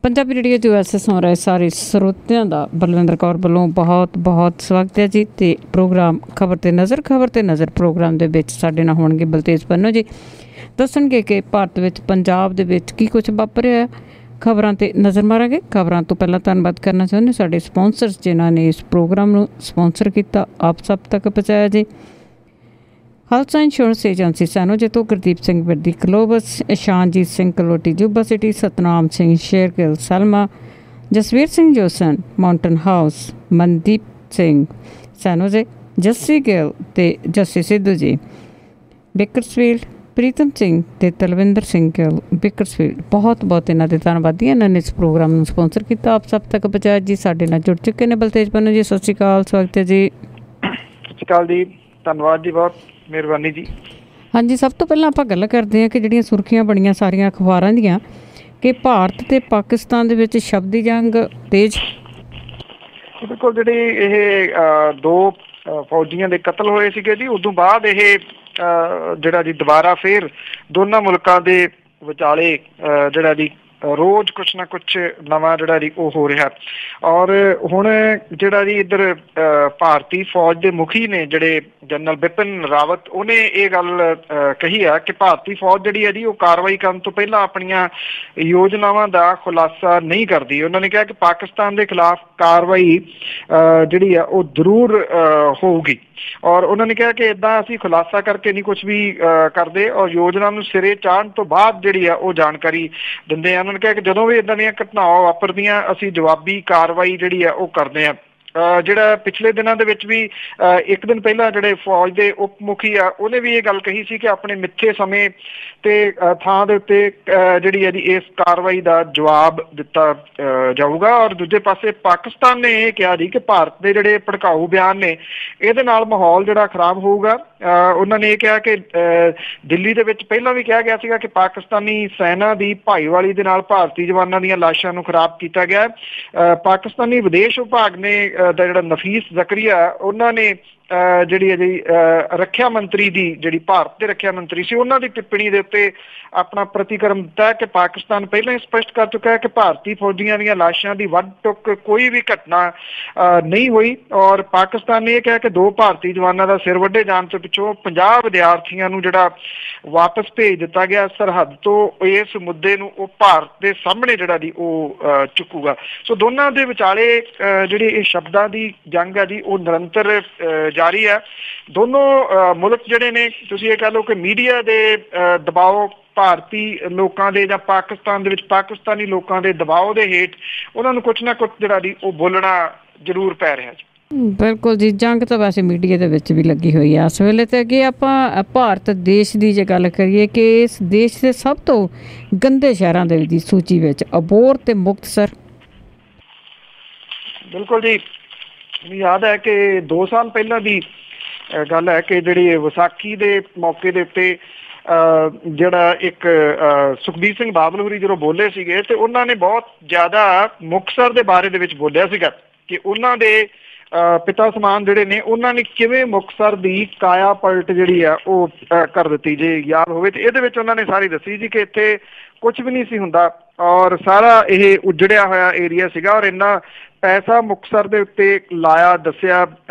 Punjabi radio जो ऐसे सुन रहे सारे ਸਰੋਤਿਆਂ ਦਾ ਬਲਵਿੰਦਰ ਕੌਰ ਵੱਲੋਂ ਬਹੁਤ ਬਹੁਤ ਸਵਾਗਤ ਹੈ ਜੀ। ਤੇ ਪ੍ਰੋਗਰਾਮ ਖਬਰ ਤੇ ਨਜ਼ਰ ਪ੍ਰੋਗਰਾਮ ਦੇ ਵਿੱਚ ਸਾਡੇ ਨਾਲ ਹੋਣਗੇ ਬਲਤੇਜ ਪੰਨੂ ਜੀ। ਦੱਸਣਗੇ ਕਿ ਭਾਰਤ ਵਿੱਚ ਪੰਜਾਬ ਦੇ ਵਿੱਚ ਕੀ ਕੁਝ ਵਾਪਰਿਆ। ਖਬਰਾਂ ਤੇ ਨਜ਼ਰ ਮਾਰਾਂਗੇ। ਖਬਰਾਂ ਤੋਂ ਪਹਿਲਾਂ ਧੰਨਵਾਦ ਕਰਨਾ ਚਾਹੁੰਦੇ ਸਾਡੇ ਸਪਾਂਸਰਸ ਜਿਨ੍ਹਾਂ ਨੇ ਇਸ ਪ੍ਰੋਗਰਾਮ ਨੂੰ ਸਪਾਂਸਰ ਕੀਤਾ, ਆਪ ਸਭ ਤੱਕ ਪਹੁੰਚਾਇਆ ਜੀ। ਖਾਲਸਾ ਇੰਸ਼ੋਰੈਂਸ ਏਜੰਸੀ ਸੈਨੋ ਜਿੱਤੋਂ Gurdeep Singh Birdi Columbus, Ishanjeet Singh Kaloti Yuba City, Satnam Singh Shergill Selma, Jasvir Singh Josan Mountain House, Mandeep Singh San Jose, Jassi Gill ਅਤੇ ਜੱਸੀ ਸਿੱਧੂ ਜੀ, ਬੇਕਰਸਫੀਲਡ ਪ੍ਰੀਤਮ ਸਿੰਘ ਅਤੇ ਤਲਵਿੰਦਰ ਸਿੰਘ ਗਿੱਲ ਬੇਕਰਸਫੀਲਡ। ਬਹੁਤ ਬਹੁਤ ਇਹਨਾਂ ਦੇ ਧੰਨਵਾਦੀ ਇਹਨਾਂ ਨੇ ਇਸ ਪ੍ਰੋਗਰਾਮ ਨੂੰ ਸਪਾਂਸਰ ਕੀਤਾ, ਆਪ ਸਭ ਤੱਕ ਪਹੁੰਚਾਇਆ ਜੀ। ਸਾਡੇ ਨਾਲ ਜੁੜ ਚੁੱਕੇ ਨੇ ਬਲਤੇਜ ਪੰਨੂ ਜੀ। ਸਤਿ ਸ਼੍ਰੀ ਅਕਾਲ, ਸਵਾਗਤ ਹੈ ਜੀ। ਸਤਿ ਸ਼੍ਰੀ ਅਕਾਲ ਜੀ, ਧੰਨਵਾਦ ਜੀ, ਬਹੁਤ ਮਿਹਰਬਾਨੀ ਜੀ। ਹਾਂਜੀ, ਸਭ ਤੋਂ ਪਹਿਲਾਂ ਆਪਾਂ ਗੱਲ ਕਰਦੇ ਹਾਂ ਕਿ ਜਿਹੜੀਆਂ ਸੁਰਖੀਆਂ ਬਣੀਆਂ ਸਾਰੀਆਂ ਅਖਬਾਰਾਂ ਦੀਆਂ ਕਿ ਭਾਰਤ ਅਤੇ ਪਾਕਿਸਤਾਨ ਦੇ ਵਿੱਚ ਸ਼ਬਦੀ ਜੰਗ ਤੇਜ਼। ਬਿਲਕੁਲ, ਜਿਹੜੀ ਇਹ ਦੋ ਫੌਜੀਆਂ ਦੇ ਕਤਲ ਹੋਏ ਸੀਗੇ ਜੀ, ਉਦੋਂ ਬਾਅਦ ਇਹ ਜਿਹੜਾ ਜੀ ਦੁਬਾਰਾ ਫੇਰ ਦੋਨਾਂ ਮੁਲਕਾਂ ਦੇ ਵਿਚਾਲੇ ਜਿਹੜਾ ਜੀ ਰੋਜ਼ ਕੁਛ ਨਾ ਕੁਛ ਨਵਾਂ ਜਿਹੜਾ ਜੀ ਉਹ ਹੋ ਰਿਹਾ। ਔਰ ਹੁਣ ਜਿਹੜਾ ਜੀ ਇੱਧਰ ਭਾਰਤੀ ਫੌਜ ਦੇ ਮੁਖੀ ਨੇ ਜਿਹੜੇ ਜਨਰਲ ਬਿਪਿਨ ਰਾਵਤ, ਉਹਨੇ ਇਹ ਗੱਲ ਕਹੀ ਆ ਕਿ ਭਾਰਤੀ ਫੌਜ ਜਿਹੜੀ ਹੈ ਜੀ ਉਹ ਕਾਰਵਾਈ ਕਰਨ ਤੋਂ ਪਹਿਲਾਂ ਆਪਣੀਆਂ ਯੋਜਨਾਵਾਂ ਦਾ ਖੁਲਾਸਾ ਨਹੀਂ ਕਰਦੀ। ਉਹਨਾਂ ਨੇ ਕਿਹਾ ਕਿ ਪਾਕਿਸਤਾਨ ਦੇ ਖਿਲਾਫ ਕਾਰਵਾਈ ਜਿਹੜੀ ਆ ਉਹ ਜ਼ਰੂਰ ਹੋਊਗੀ। ਔਰ ਉਹਨਾਂ ਨੇ ਕਿਹਾ ਕਿ ਇੱਦਾਂ ਅਸੀਂ ਖੁਲਾਸਾ ਕਰਕੇ ਨਹੀਂ ਕੁਛ ਵੀ ਕਰਦੇ, ਔਰ ਯੋਜਨਾ ਨੂੰ ਸਿਰੇ ਚਾੜਨ ਤੋਂ ਬਾਅਦ ਜਿਹੜੀ ਆ ਉਹ ਜਾਣਕਾਰੀ ਦਿੰਦੇ ਆ। ਉਹਨਾਂ ਨੇ ਕਿਹਾ ਕਿ ਜਦੋਂ ਵੀ ਇੱਦਾਂ ਦੀਆਂ ਘਟਨਾਵਾਂ ਵਾਪਰਦੀਆਂ ਅਸੀਂ ਜਵਾਬੀ ਕਾਰਵਾਈ ਜਿਹੜੀ ਆ ਉਹ ਕਰਦੇ ਹਾਂ। ਜਿਹੜਾ ਪਿਛਲੇ ਦਿਨਾਂ ਦੇ ਵਿੱਚ ਵੀ ਇੱਕ ਦਿਨ ਪਹਿਲਾਂ ਜਿਹੜੇ ਫੌਜ ਦੇ ਉਪ ਮੁਖੀ ਆ ਉਹਨੇ ਵੀ ਇਹ ਗੱਲ ਕਹੀ ਸੀ ਕਿ ਆਪਣੇ ਮਿੱਥੇ ਸਮੇਂ ਤੇ ਥਾਂ ਦੇ ਉੱਤੇ ਜਿਹੜੀ ਹੈ ਜੀ ਇਸ ਕਾਰਵਾਈ ਦਾ ਜਵਾਬ ਦਿੱਤਾ ਜਾਊਗਾ। ਔਰ ਦੂਜੇ ਪਾਸੇ ਪਾਕਿਸਤਾਨ ਨੇ ਇਹ ਕਿਹਾ ਜੀ ਕਿ ਭਾਰਤ ਦੇ ਜਿਹੜੇ ਭੜਕਾਊ ਬਿਆਨ ਨੇ ਇਹਦੇ ਨਾਲ ਮਾਹੌਲ ਜਿਹੜਾ ਖਰਾਬ ਹੋਊਗਾ। ਉਹਨਾਂ ਨੇ ਇਹ ਕਿਹਾ ਕਿ ਦਿੱਲੀ ਦੇ ਵਿੱਚ ਪਹਿਲਾਂ ਵੀ ਕਿਹਾ ਗਿਆ ਸੀਗਾ ਕਿ ਪਾਕਿਸਤਾਨੀ ਸੈਨਾ ਦੀ ਭਾਈਵਾਲੀ ਦੇ ਨਾਲ ਭਾਰਤੀ ਜਵਾਨਾਂ ਦੀਆਂ ਲਾਸ਼ਾਂ ਨੂੰ ਖਰਾਬ ਕੀਤਾ ਗਿਆ। ਪਾਕਿਸਤਾਨੀ ਵਿਦੇਸ਼ ਵਿਭਾਗ ਨੇ ਦਾ ਜਿਹੜਾ ਨਫੀਸ ਜ਼ਕਰੀਆ, ਉਹਨਾਂ ਨੇ ਜਿਹੜੀ ਹੈ ਜੀ ਰੱਖਿਆ ਮੰਤਰੀ ਦੀ ਜਿਹੜੀ ਭਾਰਤ ਦੇ ਰੱਖਿਆ ਮੰਤਰੀ ਸੀ ਉਹਨਾਂ ਦੀ ਟਿੱਪਣੀ ਦੇ ਉੱਤੇ ਆਪਣਾ ਪ੍ਰਤੀਕਰਮ ਦਿੱਤਾ ਕਿ ਪਾਕਿਸਤਾਨ ਪਹਿਲਾਂ ਹੀ ਸਪਸ਼ਟ ਕਰ ਚੁੱਕਾ ਹੈ ਕਿ ਭਾਰਤੀ ਫੌਜੀਆਂ ਦੀਆਂ ਲਾਸ਼ਾਂ ਦੀ ਵੱਢ ਟੁੱਕ ਕੋਈ ਵੀ ਘਟਨਾ ਨਹੀਂ ਹੋਈ। ਔਰ ਪਾਕਿਸਤਾਨ ਨੇ ਇਹ ਕਿਹਾ ਕਿ ਦੋ ਭਾਰਤੀ ਜਵਾਨਾਂ ਦਾ ਸਿਰ ਵੱਢੇ ਜਾਣ ਤੋਂ ਪਿੱਛੋਂ 50 ਵਿਦਿਆਰਥੀਆਂ ਨੂੰ ਜਿਹੜਾ ਵਾਪਸ ਭੇਜ ਦਿੱਤਾ ਗਿਆ ਸਰਹੱਦ ਤੋਂ। ਇਸ ਮੁੱਦੇ ਨੂੰ ਉਹ ਭਾਰਤ ਦੇ ਸਾਹਮਣੇ ਜਿਹੜਾ ਜੀ ਉਹ ਚੁੱਕੂਗਾ। ਸੋ ਦੋਨਾਂ ਦੇ ਵਿਚਾਲੇ ਜਿਹੜੀ ਇਹ ਸ਼ਬਦਾਂ ਦੀ ਜੰਗ ਹੈ ਜੀ ਉਹ ਨਿਰੰਤਰ ਜਾਰੀ ਹੈ। ਦੋਨੋਂ ਮੁਲਕ ਜਿਹੜੇ ਨੇ, ਤੁਸੀਂ ਇਹ ਕਹਿ ਲਓ ਕਿ ਮੀਡੀਆ ਦੇ ਦਬਾਓ ਭਾਰਤੀ ਲੋਕਾਂ ਦੇ ਜਾਂ ਪਾਕਿਸਤਾਨ ਦੇ ਵਿੱਚ ਪਾਕਿਸਤਾਨੀ ਲੋਕਾਂ ਦੇ ਦਬਾਓ ਦੇ ਹੇਠ ਉਹਨਾਂ ਨੂੰ ਕੁਛ ਨਾ ਕੁਛ ਜਿਹੜਾ ਜੀ ਉਹ ਬੋਲਣਾ ਜ਼ਰੂਰ ਪੈ ਰਿਹਾ ਜੀ। ਬਿਲਕੁਲ ਜੀ, ਜੰਗ ਤਾਂ ਵੈਸੇ ਮੀਡੀਆ ਦੇ ਵਿੱਚ ਵੀ ਲੱਗੀ ਹੋਈ ਹੈ ਇਸ ਵੇਲੇ। ਤੇ ਅੱਗੇ ਆਪਾਂ ਭਾਰਤ ਦੇਸ਼ ਦੀ ਜੇ ਗੱਲ ਕਰੀਏ ਕਿ ਇਸ ਦੇਸ਼ ਦੇ ਸਭ ਤੋਂ ਗੰਦੇ ਸ਼ਹਿਰਾਂ ਦੇ ਦੀ ਸੂਚੀ ਵਿੱਚ ਅਬੋਹਰ ਤੇ ਮੁਕਤਸਰ। ਬਿਲਕੁਲ ਜੀ, ਮੈਨੂੰ ਯਾਦ ਹੈ ਕਿ 2 ਸਾਲ ਪਹਿਲਾਂ ਦੀ ਗੱਲ ਹੈ ਕਿ ਜਿਹੜੀ ਵਿਸਾਖੀ ਦੇ ਮੌਕੇ ਦੇ ਉੱਤੇ ਜਿਹੜਾ ਇੱਕ ਸੁਖਬੀਰ ਸਿੰਘ ਬਾਦਲ ਹੋਰੀ ਜਦੋਂ ਬੋਲੇ ਸੀਗੇ ਤੇ ਉਹਨਾਂ ਨੇ ਬਹੁਤ ਜ਼ਿਆਦਾ ਮੁਕਤਸਰ ਦੇ ਬਾਰੇ ਦੇ ਵਿੱਚ ਬੋਲਿਆ ਸੀਗਾ ਕਿ ਉਹਨਾਂ ਦੇ ਪਿਤਾ ਸਮਾਨ ਜਿਹੜੇ ਨੇ ਉਹਨਾਂ ਨੇ ਕਿਵੇਂ ਮੁਕਤਸਰ ਦੀ ਕਾਇਆ ਪਲਟ ਜਿਹੜੀ ਆ ਉਹ ਕਰ ਦਿੱਤੀ। ਜੇ ਯਾਦ ਹੋਵੇ ਤੇ ਇਹਦੇ ਵਿੱਚ ਉਹਨਾਂ ਨੇ ਸਾਰੀ ਦੱਸੀ ਜੀ ਕਿ ਇੱਥੇ ਕੁਛ ਵੀ ਨਹੀਂ ਸੀ ਹੁੰਦਾ ਔਰ ਸਾਰਾ ਇਹ ਉਜੜਿਆ ਹੋਇਆ ਏਰੀਆ ਸੀਗਾ ਔਰ ਇੰਨਾ ਪੈਸਾ ਮੁਕਤਸਰ ਦੇ ਉੱਤੇ ਲਾਇਆ ਦੱਸਿਆ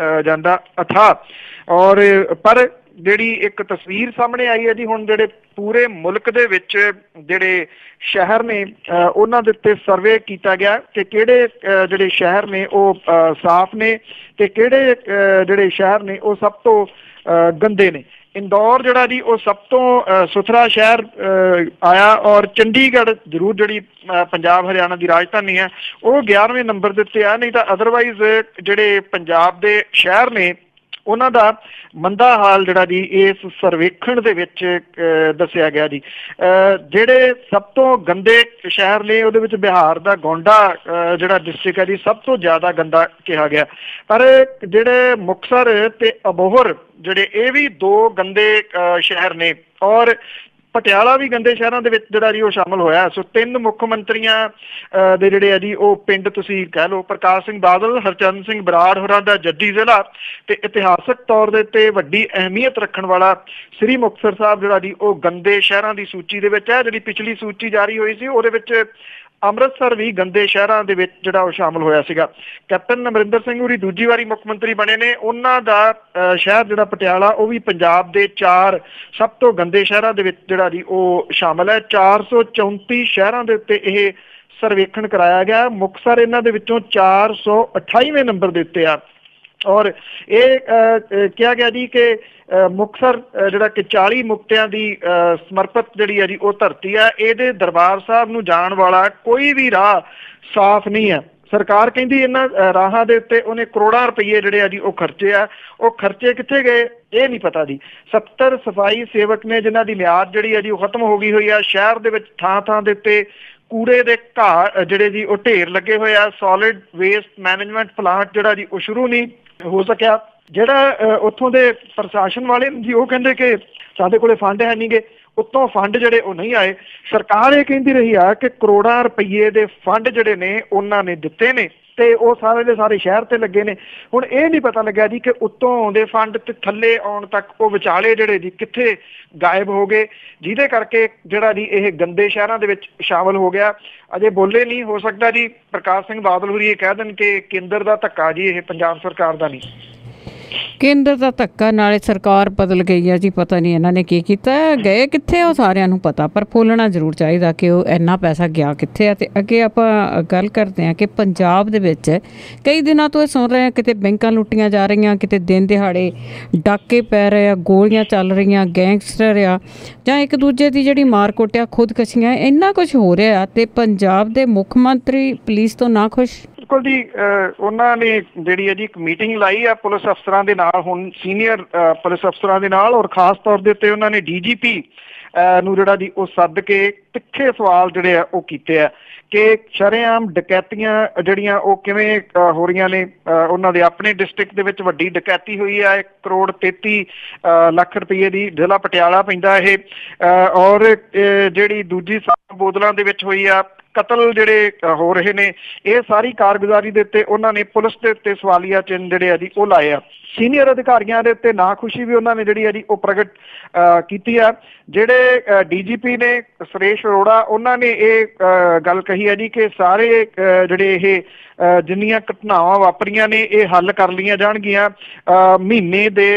ਜਾਂਦਾ ਅਥਾਹ। ਔਰ ਪਰ ਜਿਹੜੀ ਇੱਕ ਤਸਵੀਰ ਸਾਹਮਣੇ ਆਈ ਹੈ ਜੀ ਹੁਣ ਜਿਹੜੇ ਪੂਰੇ ਮੁਲਕ ਦੇ ਵਿੱਚ ਜਿਹੜੇ ਸ਼ਹਿਰ ਨੇ ਉਹਨਾਂ ਦੇ ਉੱਤੇ ਸਰਵੇ ਕੀਤਾ ਗਿਆ ਕਿ ਕਿਹੜੇ ਜਿਹੜੇ ਸ਼ਹਿਰ ਨੇ ਉਹ ਸਾਫ਼ ਨੇ ਤੇ ਕਿਹੜੇ ਜਿਹੜੇ ਸ਼ਹਿਰ ਨੇ ਉਹ ਸਭ ਤੋਂ ਗੰਦੇ ਨੇ। ਇੰਦੌਰ ਜਿਹੜਾ ਜੀ ਉਹ ਸਭ ਤੋਂ ਸੁਥਰਾ ਸ਼ਹਿਰ ਆਇਆ ਔਰ ਚੰਡੀਗੜ੍ਹ ਜ਼ਰੂਰ ਜਿਹੜੀ ਪੰਜਾਬ ਹਰਿਆਣਾ ਦੀ ਰਾਜਧਾਨੀ ਹੈ ਉਹ 11ਵੇਂ ਨੰਬਰ ਦੇ ਉੱਤੇ ਆ। ਨਹੀਂ ਤਾਂ ਅਦਰਵਾਈਜ਼ ਜਿਹੜੇ ਪੰਜਾਬ ਦੇ ਸ਼ਹਿਰ ਨੇ ਉਹਨਾਂ ਦਾ ਮੰਦਾ ਹਾਲ ਜਿਹੜਾ ਜੀ ਇਸ ਸਰਵੇਖਣ ਦੇ ਵਿੱਚ ਦੱਸਿਆ ਗਿਆ ਜੀ। ਜਿਹੜੇ ਸਭ ਤੋਂ ਗੰਦੇ ਸ਼ਹਿਰ ਨੇ ਉਹਦੇ ਵਿੱਚ ਬਿਹਾਰ ਦਾ ਗੋਂਡਾ ਜਿਹੜਾ ਡਿਸਟ੍ਰਿਕਟ ਹੈ ਜੀ ਸਭ ਤੋਂ ਜ਼ਿਆਦਾ ਗੰਦਾ ਕਿਹਾ ਗਿਆ। ਪਰ ਜਿਹੜੇ ਮੁਕਤਸਰ ਤੇ ਅਬੋਹਰ ਜਿਹੜੇ ਇਹ ਵੀ ਦੋ ਗੰਦੇ ਸ਼ਹਿਰ ਨੇ ਔਰ ਪਟਿਆਲਾ ਵੀ ਗੰਦੇ ਸ਼ਹਿਰਾਂ ਦੇ ਵਿੱਚ ਜਿਹੜਾ ਜੀ ਉਹ ਸ਼ਾਮਲ ਹੋਇਆ। ਸੋ 3 ਮੁੱਖ ਮੰਤਰੀਆਂ ਦੇ ਜਿਹੜੇ ਆ ਜੀ ਉਹ ਪਿੰਡ ਤੁਸੀਂ ਕਹਿ ਲਓ ਪ੍ਰਕਾਸ਼ ਸਿੰਘ ਬਾਦਲ, ਹਰਚੰਦ ਸਿੰਘ ਬਰਾੜ ਹੋਰਾਂ ਦਾ ਜੱਦੀ ਜ਼ਿਲ੍ਹਾ ਤੇ ਇਤਿਹਾਸਕ ਤੌਰ ਦੇ ਉੱਤੇ ਵੱਡੀ ਅਹਿਮੀਅਤ ਰੱਖਣ ਵਾਲਾ ਸ੍ਰੀ ਮੁਕਤਸਰ ਸਾਹਿਬ ਜਿਹੜਾ ਜੀ ਉਹ ਗੰਦੇ ਸ਼ਹਿਰਾਂ ਦੀ ਸੂਚੀ ਦੇ ਵਿੱਚ ਹੈ। ਜਿਹੜੀ ਪਿਛਲੀ ਸੂਚੀ ਜਾਰੀ ਹੋਈ ਸੀ ਉਹਦੇ ਵਿੱਚ ਅੰਮ੍ਰਿਤਸਰ ਵੀ ਗੰਦੇ ਸ਼ਹਿਰਾਂ ਦੇ ਵਿੱਚ ਜਿਹੜਾ ਉਹ ਸ਼ਾਮਲ ਹੋਇਆ ਸੀਗਾ। ਕੈਪਟਨ ਅਮਰਿੰਦਰ ਸਿੰਘ ਹੋਰੀ ਦੂਜੀ ਵਾਰੀ ਮੁੱਖ ਮੰਤਰੀ ਬਣੇ ਨੇ, ਉਹਨਾਂ ਦਾ ਸ਼ਹਿਰ ਜਿਹੜਾ ਪਟਿਆਲਾ ਉਹ ਵੀ ਪੰਜਾਬ ਦੇ 4 ਸਭ ਤੋਂ ਗੰਦੇ ਸ਼ਹਿਰਾਂ ਦੇ ਵਿੱਚ ਜਿਹੜਾ ਜੀ ਉਹ ਸ਼ਾਮਲ ਹੈ। 434 ਸ਼ਹਿਰਾਂ ਦੇ ਉੱਤੇ ਇਹ ਸਰਵੇਖਣ ਕਰਾਇਆ ਗਿਆ। ਮੁਕਤਸਰ ਇਹਨਾਂ ਦੇ ਵਿੱਚੋਂ 428ਵੇਂ ਨੰਬਰ ਦੇ ਉੱਤੇ ਆ। ਔਰ ਇਹ ਕਿਹਾ ਗਿਆ ਜੀ ਕਿ ਮੁਕਤਸਰ ਜਿਹੜਾ ਕਿ 40 ਮੁਕਤਿਆਂ ਦੀ ਸਮਰਪਿਤ ਜਿਹੜੀ ਹੈ ਜੀ ਉਹ ਧਰਤੀ ਹੈ। ਇਹਦੇ ਦਰਬਾਰ ਸਾਹਿਬ ਨੂੰ ਜਾਣ ਵਾਲਾ ਕੋਈ ਵੀ ਰਾਹ ਸਾਫ਼ ਨਹੀਂ ਹੈ। ਸਰਕਾਰ ਕਹਿੰਦੀ ਇਹਨਾਂ ਰਾਹਾਂ ਦੇ ਉੱਤੇ ਉਹਨੇ ਕਰੋੜਾਂ ਰੁਪਈਏ ਜਿਹੜੇ ਆ ਜੀ ਉਹ ਖਰਚੇ ਆ। ਉਹ ਖਰਚੇ ਕਿੱਥੇ ਗਏ ਇਹ ਨਹੀਂ ਪਤਾ ਜੀ। 70 ਸਫਾਈ ਸੇਵਕ ਨੇ ਜਿਨ੍ਹਾਂ ਦੀ ਮਿਆਦ ਜਿਹੜੀ ਹੈ ਜੀ ਉਹ ਖਤਮ ਹੋ ਗਈ ਹੋਈ ਆ। ਸ਼ਹਿਰ ਦੇ ਵਿੱਚ ਥਾਂ ਥਾਂ ਦੇ ਉੱਤੇ ਕੂੜੇ ਦੇ ਘਾਹ ਜਿਹੜੇ ਜੀ ਉਹ ਢੇਰ ਲੱਗੇ ਹੋਏ ਆ। ਸੋਲਿਡ ਵੇਸਟ ਮੈਨੇਜਮੈਂਟ ਪਲਾਂਟ ਜਿਹੜਾ ਜੀ ਉਹ ਸ਼ੁਰੂ ਨਹੀਂ ਹੋ ਸਕਿਆ। ਜਿਹੜਾ ਉੱਥੋਂ ਦੇ ਪ੍ਰਸ਼ਾਸਨ ਵਾਲੇ ਜੀ ਉਹ ਕਹਿੰਦੇ ਕਿ ਸਾਡੇ ਕੋਲੇ ਫੰਡ ਹੈ ਨਹੀਂ ਗੇ, ਉੱਤੋਂ ਫੰਡ ਜਿਹੜੇ ਉਹ ਨਹੀਂ ਆਏ। ਸਰਕਾਰ ਇਹ ਕਹਿੰਦੀ ਰਹੀ ਆ ਕਿ ਕਰੋੜਾਂ ਰੁਪਈਏ ਦੇ ਫੰਡ ਜਿਹੜੇ ਨੇ ਉਹਨਾਂ ਨੇ ਦਿੱਤੇ ਨੇ ਤੇ ਉਹ ਸਾਰੇ ਦੇ ਸਾਰੇ ਸ਼ਹਿਰ ਤੇ ਲੱਗੇ ਨੇ। ਹੁਣ ਇਹ ਨਹੀਂ ਪਤਾ ਲੱਗਿਆ ਜੀ ਕਿ ਉੱਤੋਂ ਆਉਂਦੇ ਫੰਡ ਤੇ ਥੱਲੇ ਆਉਣ ਤੱਕ ਉਹ ਵਿਚਾਲੇ ਜਿਹੜੇ ਜੀ ਕਿੱਥੇ ਗਾਇਬ ਹੋ ਗਏ, ਜਿਹਦੇ ਕਰਕੇ ਜਿਹੜਾ ਜੀ ਇਹ ਗੰਦੇ ਸ਼ਹਿਰਾਂ ਦੇ ਵਿੱਚ ਸ਼ਾਮਲ ਹੋ ਗਿਆ। ਅਜੇ ਬੋਲੇ ਨਹੀਂ, ਹੋ ਸਕਦਾ ਜੀ ਪ੍ਰਕਾਸ਼ ਸਿੰਘ ਬਾਦਲ ਹੋਰੀ ਇਹ ਕਹਿ ਦੇਣ ਕਿ ਕੇਂਦਰ ਦਾ ਧੱਕਾ ਜੀ, ਇਹ ਪੰਜਾਬ ਸਰਕਾਰ ਦਾ ਨਹੀਂ। ਕੇਂਦਰ ਦਾ ਧੱਕਾ, ਨਾਲੇ ਸਰਕਾਰ ਬਦਲ ਗਈ ਆ ਜੀ, ਪਤਾ ਨਹੀਂ ਇਹਨਾਂ ਨੇ ਕੀ ਕੀਤਾ, ਗਏ ਕਿੱਥੇ ਉਹ ਸਾਰਿਆਂ ਨੂੰ ਪਤਾ, ਪਰ ਫੋਲਣਾ ਜ਼ਰੂਰ ਚਾਹੀਦਾ ਕਿ ਉਹ ਇੰਨਾ ਪੈਸਾ ਗਿਆ ਕਿੱਥੇ ਆ। ਅਤੇ ਅੱਗੇ ਆਪਾਂ ਗੱਲ ਕਰਦੇ ਹਾਂ ਕਿ ਪੰਜਾਬ ਦੇ ਵਿੱਚ ਕਈ ਦਿਨਾਂ ਤੋਂ ਇਹ ਸੁਣ ਰਹੇ ਹਾਂ ਕਿਤੇ ਬੈਂਕਾਂ ਲੁੱਟੀਆਂ ਜਾ ਰਹੀਆਂ, ਕਿਤੇ ਦਿਨ ਦਿਹਾੜੇ ਡਾਕੇ ਪੈ ਰਹੇ ਆ, ਗੋਲੀਆਂ ਚੱਲ ਰਹੀਆਂ, ਗੈਂਗਸਟਰ ਆ ਜਾਂ ਇੱਕ ਦੂਜੇ ਦੀ ਜਿਹੜੀ ਮਾਰ ਕੁੱਟਿਆ, ਖੁਦਕਸ਼ੀਆਂ, ਇੰਨਾ ਕੁਛ ਹੋ ਰਿਹਾ। ਅਤੇ ਪੰਜਾਬ ਦੇ ਮੁੱਖ ਮੰਤਰੀ ਪੁਲਿਸ ਤੋਂ ਨਾ ਖੁਸ਼। ਬਿਲਕੁਲ ਜੀ, ਉਹਨਾਂ ਨੇ ਜਿਹੜੀ ਹੈ ਜੀ ਇੱਕ ਮੀਟਿੰਗ ਲਾਈ ਆ ਪੁਲਿਸ ਅਫਸਰਾਂ ਦੇ ਨਾਲ, ਹੁਣ ਸੀਨੀਅਰ ਪੁਲਿਸ ਅਫਸਰਾਂ ਦੇ ਨਾਲ, ਔਰ ਖਾਸ ਤੌਰ ਦੇ ਉੱਤੇ ਉਹਨਾਂ ਨੇ DGP ਨੂੰ ਜਿਹੜਾ ਜੀ ਉਹ ਸੱਦ ਕੇ ਤਿੱਖੇ ਸਵਾਲ ਜਿਹੜੇ ਆ ਉਹ ਕੀਤੇ ਆ ਕਿ ਸ਼ਰੇਆਮ ਡਕੈਤੀਆਂ ਜਿਹੜੀਆਂ ਉਹ ਕਿਵੇਂ ਹੋ ਰਹੀਆਂ ਨੇ। ਉਹਨਾਂ ਦੇ ਆਪਣੇ ਡਿਸਟ੍ਰਿਕਟ ਦੇ ਵਿੱਚ ਵੱਡੀ ਡਕੈਤੀ ਹੋਈ ਆ, 1 ਕਰੋੜ 33 ਲੱਖ ਰੁਪਏ ਦੀ, ਜ਼ਿਲ੍ਹਾ ਪਟਿਆਲਾ ਪੈਂਦਾ ਇਹ। ਔਰ ਜਿਹੜੀ ਦੂਜੀ ਬੋਤਲਾਂ ਦੇ ਵਿੱਚ ਹੋਈ ਆ, ਕਤਲ ਜਿਹੜੇ ਹੋ ਰਹੇ ਨੇ, ਇਹ ਸਾਰੀ ਕਾਰਗੁਜ਼ਾਰੀ ਦੇ ਉੱਤੇ ਉਹਨਾਂ ਨੇ ਪੁਲਿਸ ਦੇ ਉੱਤੇ ਸਵਾਲੀਆ ਚਿੰਨ੍ਹ ਜਿਹੜੇ ਆ ਜੀ ਉਹ ਲਾਏ ਆ। ਸੀਨੀਅਰ ਅਧਿਕਾਰੀਆਂ ਦੇ ਉੱਤੇ ਨਾਖੁਸ਼ੀ ਵੀ ਉਹਨਾਂ ਨੇ ਜਿਹੜੀ ਆ ਜੀ ਉਹ ਪ੍ਰਗਟ ਕੀਤੀ ਆ। ਜਿਹੜੇ DGP ਨੇ ਸੁਰੇਸ਼ ਅਰੋੜਾ, ਉਹਨਾਂ ਨੇ ਇਹ ਗੱਲ ਕਹੀ ਹੈ ਜੀ ਕਿ ਸਾਰੇ ਜਿਹੜੇ ਇਹ ਜਿੰਨੀਆਂ ਘਟਨਾਵਾਂ ਵਾਪਰੀਆਂ ਨੇ ਇਹ ਹੱਲ ਕਰ ਲਈਆਂ ਜਾਣਗੀਆਂ ਮਹੀਨੇ ਦੇ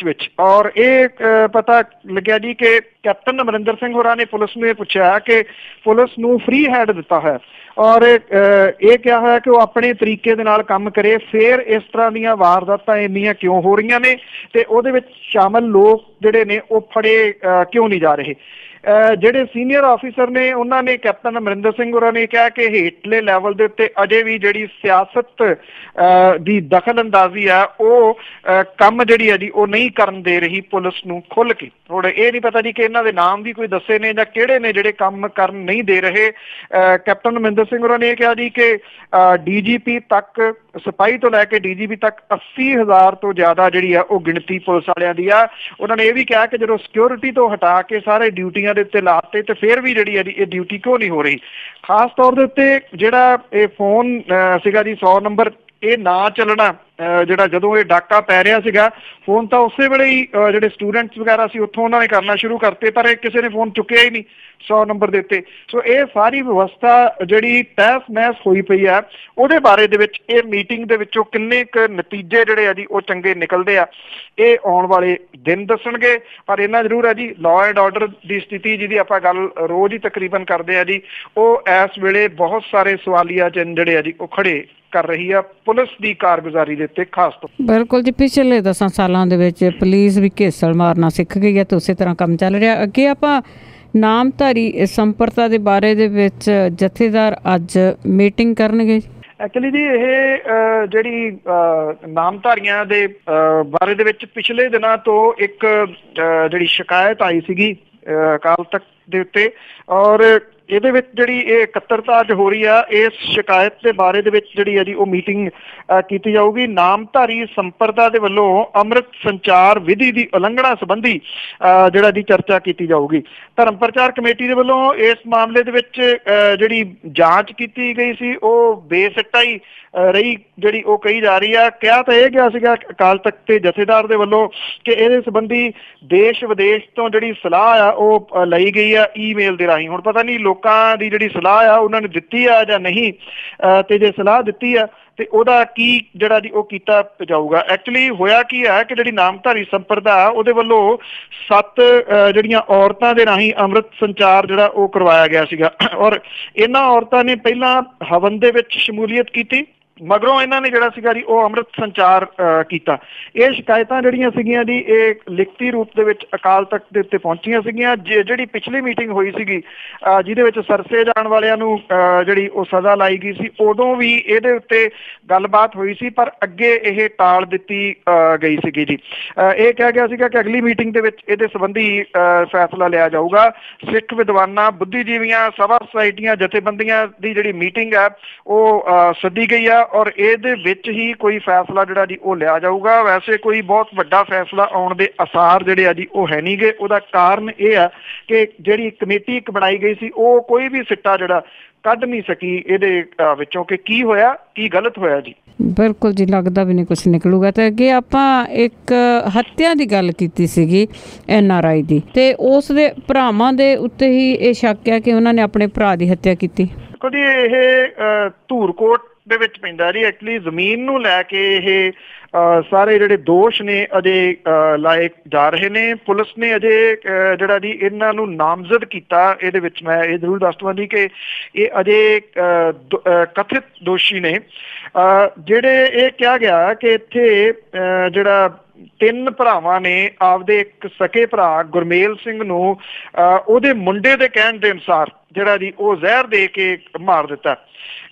ਵਿੱਚ। ਔਰ ਇਹ ਪਤਾ ਲੱਗਿਆ ਜੀ ਕਿ ਕੈਪਟਨ ਅਮਰਿੰਦਰ ਸਿੰਘ ਹੋਰਾਂ ਨੇ ਪੁਲਿਸ ਨੂੰ ਇਹ ਪੁੱਛਿਆ ਕਿ ਪੁਲਿਸ ਨੂੰ ਫ੍ਰੀ ਹੈਂਡ ਦਿੱਤਾ ਹੈ ਔਰ ਇਹ ਕਿਹਾ ਹੋਇਆ ਕਿ ਉਹ ਆਪਣੇ ਤਰੀਕੇ ਦੇ ਨਾਲ ਕੰਮ ਕਰੇ, ਫਿਰ ਇਸ ਤਰ੍ਹਾਂ ਦੀਆਂ ਵਾਰਦਾਤਾਂ ਇੰਨੀਆਂ ਕਿਉਂ ਹੋ ਰਹੀਆਂ ਨੇ ਤੇ ਉਹਦੇ ਵਿੱਚ ਸ਼ਾਮਲ ਲੋਕ ਜਿਹੜੇ ਨੇ ਉਹ ਫੜੇ ਕਿਉਂ ਨਹੀਂ ਜਾ ਰਹੇ। ਜਿਹੜੇ ਸੀਨੀਅਰ ਆਫੀਸਰ ਨੇ ਉਹਨਾਂ ਨੇ ਕੈਪਟਨ ਅਮਰਿੰਦਰ ਸਿੰਘ ਹੋਰਾਂ ਨੇ ਕਿਹਾ ਕਿ ਹੇਠਲੇ ਲੈਵਲ ਦੇ ਉੱਤੇ ਅਜੇ ਵੀ ਜਿਹੜੀ ਸਿਆਸਤ ਦੀ ਦਖਲ ਅੰਦਾਜ਼ੀ ਆ ਉਹ ਕੰਮ ਜਿਹੜੀ ਹੈ ਜੀ ਉਹ ਨਹੀਂ ਕਰਨ ਦੇ ਰਹੀ ਪੁਲਿਸ ਨੂੰ ਖੁੱਲ੍ਹ ਕੇ। ਹੁਣ ਇਹ ਨਹੀਂ ਪਤਾ ਜੀ ਕਿ ਇਹਨਾਂ ਦੇ ਨਾਮ ਵੀ ਕੋਈ ਦੱਸੇ ਨੇ ਜਾਂ ਕਿਹੜੇ ਨੇ ਜਿਹੜੇ ਕੰਮ ਕਰਨ ਨਹੀਂ ਦੇ ਰਹੇ। ਕੈਪਟਨ ਅਮਰਿੰਦਰ ਸਿੰਘ ਹੋਰਾਂ ਨੇ ਇਹ ਕਿਹਾ ਜੀ ਕਿ DGP ਤੱਕ, ਸਿਪਾਹੀ ਤੋਂ ਲੈ ਕੇ DGP ਤੱਕ 80,000 ਤੋਂ ਜ਼ਿਆਦਾ ਜਿਹੜੀ ਆ ਉਹ ਗਿਣਤੀ ਪੁਲਿਸ ਵਾਲਿਆਂ ਦੀ ਆ। ਉਹਨਾਂ ਨੇ ਇਹ ਵੀ ਕਿਹਾ ਕਿ ਜਦੋਂ ਸਿਕਿਉਰਿਟੀ ਤੋਂ ਹਟਾ ਕੇ ਸਾਰੇ ਡਿਊਟੀਆਂ ਦੇ ਉੱਤੇ ਲਾਤੇ ਤੇ ਫਿਰ ਵੀ ਜਿਹੜੀ ਹੈ ਜੀ ਇਹ ਡਿਊਟੀ ਕਿਉਂ ਨਹੀਂ ਹੋ ਰਹੀ। ਖਾਸ ਤੌਰ ਦੇ ਉੱਤੇ ਜਿਹੜਾ ਇਹ ਫੋਨ ਸੀਗਾ ਜੀ 100 ਨੰਬਰ, ਇਹ ਨਾ ਚੱਲਣਾ, ਜਿਹੜਾ ਜਦੋਂ ਇਹ ਡਾਕਾ ਪੈ ਰਿਹਾ ਸੀਗਾ ਫੋਨ ਤਾਂ ਉਸੇ ਵੇਲੇ ਹੀ ਜਿਹੜੇ ਸਟੂਡੈਂਟਸ ਵਗੈਰਾ ਸੀ ਉੱਥੋਂ ਉਹਨਾਂ ਨੇ ਕਰਨਾ ਸ਼ੁਰੂ ਕਰਤੇ, ਪਰ ਇਹ ਕਿਸੇ ਨੇ ਫੋਨ ਚੁੱਕਿਆ ਹੀ ਨਹੀਂ 100 ਨੰਬਰ ਦੇ ਉੱਤੇ। ਸੋ ਇਹ ਸਾਰੀ ਵਿਵਸਥਾ ਜਿਹੜੀ ਤਹਿਸ ਨਹਿਸ ਹੋਈ ਪਈ ਆ, ਉਹਦੇ ਬਾਰੇ ਦੇ ਵਿੱਚ ਇਹ ਮੀਟਿੰਗ ਦੇ ਵਿੱਚੋਂ ਕਿੰਨੇ ਕੁ ਨਤੀਜੇ ਜਿਹੜੇ ਆ ਜੀ ਉਹ ਚੰਗੇ ਨਿਕਲਦੇ ਆ, ਇਹ ਆਉਣ ਵਾਲੇ ਦਿਨ ਦੱਸਣਗੇ। ਪਰ ਇੰਨਾ ਜ਼ਰੂਰ ਹੈ ਜੀ, ਲਾਅ ਐਂਡ ਆਰਡਰ ਦੀ ਸਥਿਤੀ ਜਿਹਦੀ ਆਪਾਂ ਗੱਲ ਰੋਜ਼ ਹੀ ਤਕਰੀਬਨ ਕਰਦੇ ਆ ਜੀ, ਉਹ ਇਸ ਵੇਲੇ ਬਹੁਤ ਸਾਰੇ ਸਵਾਲੀਆ ਚਿੰਨ੍ਹ ਜਿਹੜੇ ਆ ਜੀ ਉਹ ਖੜੇ ਕਰ ਰਹੀ ਆ ਪੁਲਿਸ ਦੀ ਕਾਰਗੁਜ਼ਾਰੀ ਦੇ ਉੱਤੇ ਖਾਸ ਤੌਰ। ਬਿਲਕੁਲ ਜੀ, ਪਿਛਲੇ 10 ਸਾਲਾਂ ਦੇ ਵਿੱਚ ਪੁਲਿਸ ਵੀ ਘੇਸਲ ਮਾਰਨਾ ਸਿੱਖ ਗਈ ਹੈ ਤੇ ਉਸੇ ਤਰ੍ਹਾਂ ਕੰਮ ਚੱਲ ਰਿਹਾ। ਅੱਗੇ ਆਪਾਂ ਨਾਮਧਾਰੀ ਸੰਪਰਦਾ ਦੇ ਬਾਰੇ ਦੇ ਵਿੱਚ ਜਥੇਦਾਰ ਅੱਜ ਮੀਟਿੰਗ ਕਰਨਗੇ। ਐਕਚੁਅਲੀ ਜੀ ਇਹ ਜਿਹੜੀ ਨਾਮਧਾਰੀਆਂ ਦੇ ਬਾਰੇ ਦੇ ਵਿੱਚ ਪਿਛਲੇ ਦਿਨਾਂ ਤੋਂ ਇੱਕ ਜਿਹੜੀ ਸ਼ਿਕਾਇਤ ਆਈ ਸੀਗੀ ਅਕਾਲ ਤਖਤ ਦੇ ਉੱਤੇ, ਔਰ ਇਹਦੇ ਵਿੱਚ ਜਿਹੜੀ ਇਹ ਇਕੱਤਰਤਾ ਅੱਜ ਹੋ ਰਹੀ ਆ, ਇਸ ਸ਼ਿਕਾਇਤ ਦੇ ਬਾਰੇ ਦੇ ਵਿੱਚ ਜਿਹੜੀ ਹੈ ਜੀ ਉਹ ਮੀਟਿੰਗ ਕੀਤੀ ਜਾਊਗੀ। ਨਾਮਧਾਰੀ ਸੰਪਰਦਾ ਦੇ ਵੱਲੋਂ ਅੰਮ੍ਰਿਤ ਸੰਚਾਰ ਵਿਧੀ ਦੀ ਉਲੰਘਣਾ ਸੰਬੰਧੀ ਜਿਹੜਾ ਦੀ ਚਰਚਾ ਕੀਤੀ ਜਾਊਗੀ। ਧਰਮ ਪ੍ਰਚਾਰ ਕਮੇਟੀ ਦੇ ਵੱਲੋਂ ਇਸ ਮਾਮਲੇ ਦੇ ਵਿੱਚ ਜਿਹੜੀ ਜਾਂਚ ਕੀਤੀ ਗਈ ਸੀ ਉਹ ਬੇਸਿੱਟਾ ਹੀ ਰਹੀ, ਜਿਹੜੀ ਉਹ ਕਹੀ ਜਾ ਰਹੀ ਆ। ਕਿਹਾ ਤਾਂ ਇਹ ਗਿਆ ਸੀਗਾ ਅਕਾਲ ਤਖਤ ਦੇ ਜਥੇਦਾਰ ਦੇ ਵੱਲੋਂ ਕਿ ਇਹਦੇ ਸੰਬੰਧੀ ਦੇਸ਼ ਵਿਦੇਸ਼ ਤੋਂ ਜਿਹੜੀ ਸਲਾਹ ਆ ਉਹ ਲਈ ਗਈ ਆ ਈਮੇਲ ਦੇ ਰਾਹੀਂ। ਹੁਣ ਪਤਾ ਨਹੀਂ ਲੋਕਾਂ ਦੀ ਜਿਹੜੀ ਸਲਾਹ ਆ ਉਹਨਾਂ ਨੇ ਦਿੱਤੀ ਆ ਜਾਂ ਨਹੀਂ, ਤੇ ਜੇ ਸਲਾਹ ਦਿੱਤੀ ਆ ਤੇ ਉਹਦਾ ਕੀ ਜਿਹੜਾ ਜੀ ਉਹ ਕੀਤਾ ਜਾਊਗਾ। ਐਕਚੁਅਲੀ ਹੋਇਆ ਕੀ ਹੈ ਕਿ ਜਿਹੜੀ ਨਾਮਧਾਰੀ ਸੰਪਰਦਾ ਉਹਦੇ ਵੱਲੋਂ 7 ਜਿਹੜੀਆਂ ਔਰਤਾਂ ਦੇ ਰਾਹੀਂ ਅੰਮ੍ਰਿਤ ਸੰਚਾਰ ਜਿਹੜਾ ਉਹ ਕਰਵਾਇਆ ਗਿਆ ਸੀਗਾ, ਔਰ ਇਹਨਾਂ ਔਰਤਾਂ ਨੇ ਪਹਿਲਾਂ ਹਵਨ ਦੇ ਵਿੱਚ ਸ਼ਮੂਲੀਅਤ ਕੀਤੀ, ਮਗਰੋਂ ਇਹਨਾਂ ਨੇ ਜਿਹੜਾ ਸੀਗਾ ਜੀ ਉਹ ਅੰਮ੍ਰਿਤ ਸੰਚਾਰ ਕੀਤਾ। ਇਹ ਸ਼ਿਕਾਇਤਾਂ ਜਿਹੜੀਆਂ ਸੀਗੀਆਂ ਜੀ ਇਹ ਲਿਖਤੀ ਰੂਪ ਦੇ ਵਿੱਚ ਅਕਾਲ ਤਖਤ ਦੇ ਉੱਤੇ ਪਹੁੰਚੀਆਂ ਸੀਗੀਆਂ। ਜਿਹੜੀ ਪਿਛਲੀ ਮੀਟਿੰਗ ਹੋਈ ਸੀਗੀ ਜਿਹਦੇ ਵਿੱਚ ਸਰਸੇ ਜਾਣ ਵਾਲਿਆਂ ਨੂੰ ਜਿਹੜੀ ਉਹ ਸਜ਼ਾ ਲਾਈ ਗਈ ਸੀ, ਉਦੋਂ ਵੀ ਇਹਦੇ ਉੱਤੇ ਗੱਲਬਾਤ ਹੋਈ ਸੀ, ਪਰ ਅੱਗੇ ਇਹ ਟਾਲ ਦਿੱਤੀ ਗਈ ਸੀਗੀ ਜੀ। ਇਹ ਕਿਹਾ ਗਿਆ ਸੀਗਾ ਕਿ ਅਗਲੀ ਮੀਟਿੰਗ ਦੇ ਵਿੱਚ ਇਹਦੇ ਸੰਬੰਧੀ ਫੈਸਲਾ ਲਿਆ ਜਾਊਗਾ। ਸਿੱਖ ਵਿਦਵਾਨਾਂ, ਬੁੱਧੀਜੀਵੀਆਂ, ਸਭਾ ਸੁਸਾਇਟੀਆਂ, ਜਥੇਬੰਦੀਆਂ ਦੀ ਜਿਹੜੀ ਮੀਟਿੰਗ ਹੈ ਉਹ ਸੱਦੀ ਗਈ ਆ, ਔਰ ਇਹਦੇ ਵਿੱਚ ਹੀ ਕੋਈ ਫੈਸਲਾ ਜਿਹੜਾ ਜੀ ਉਹ ਲਿਆ ਜਾਊਗਾ। ਵੈਸੇ ਕੋਈ ਬਹੁਤ ਵੱਡਾ ਫੈਸਲਾ ਆਉਣ ਦੇ ਆਸਾਰ ਜਿਹੜੇ ਆ ਜੀ ਉਹ ਹੈ ਨਹੀਂ ਗੇ। ਉਹਦਾ ਕਾਰਨ ਇਹ ਆ ਕਿ ਜਿਹੜੀ ਕਮੇਟੀ ਇੱਕ ਬਣਾਈ ਗਈ ਸੀ ਉਹ ਕੋਈ ਵੀ ਸਿੱਟਾ ਜਿਹੜਾ ਕੱਢ ਨਹੀਂ ਸਕੀ ਇਹਦੇ ਵਿੱਚੋਂ ਕਿ ਕੀ ਹੋਇਆ, ਕੀ ਗਲਤ ਹੋਇਆ ਜੀ। ਬਿਲਕੁਲ ਜੀ, ਲੱਗਦਾ ਵੀ ਨਹੀਂ ਕੁਛ ਨਿਕਲੂਗਾ। ਤੇ ਅੱਗੇ ਆਪਾਂ ਇੱਕ ਹੱਤਿਆ ਦੀ ਗੱਲ ਕੀਤੀ ਸੀਗੀ NRI ਦੀ, ਤੇ ਉਸ ਦੇ ਭਰਾਵਾਂ ਦੇ ਉੱਤੇ ਹੀ ਇਹ ਸ਼ੱਕ ਹੈ ਕਿ ਉਹਨਾਂ ਨੇ ਆਪਣੇ ਭਰਾ ਦੀ ਹੱਤਿਆ ਕੀਤੀ। ਦੇਖੋ ਜੀ, ਇਹ ਧੂਰਕੋਟ ਦੇ ਵਿੱਚ ਪੈਂਦਾ ਜੀ। ਐਕਚੁਅਲੀ ਜ਼ਮੀਨ ਨੂੰ ਲੈ ਕੇ ਇਹ ਸਾਰੇ ਜਿਹੜੇ ਦੋਸ਼ ਨੇ ਅਜੇ ਲਾਏ ਜਾ ਰਹੇ ਨੇ। ਪੁਲਿਸ ਨੇ ਅਜੇ ਜਿਹੜਾ ਜੀ ਇਹਨਾਂ ਨੂੰ ਨਾਮਜ਼ਦ ਕੀਤਾ। ਇਹਦੇ ਵਿੱਚ ਮੈਂ ਇਹ ਜ਼ਰੂਰ ਦੱਸ ਦਵਾਂ ਜੀ ਕਿ ਇਹ ਅਜੇ ਕਥਿਤ ਦੋਸ਼ੀ ਨੇ। ਜਿਹੜੇ ਇਹ ਕਿਹਾ ਗਿਆ ਕਿ ਇੱਥੇ ਜਿਹੜਾ 3 ਭਰਾਵਾਂ ਨੇ ਆਪਦੇ ਇੱਕ ਸਕੇ ਭਰਾ ਗੁਰਮੇਲ ਸਿੰਘ ਨੂੰ ਉਹਦੇ ਮੁੰਡੇ ਦੇ ਕਹਿਣ ਦੇ ਅਨੁਸਾਰ ਜਿਹੜਾ ਜੀ ਉਹ ਜ਼ਹਿਰ ਦੇ ਕੇ ਮਾਰ ਦਿੱਤਾ।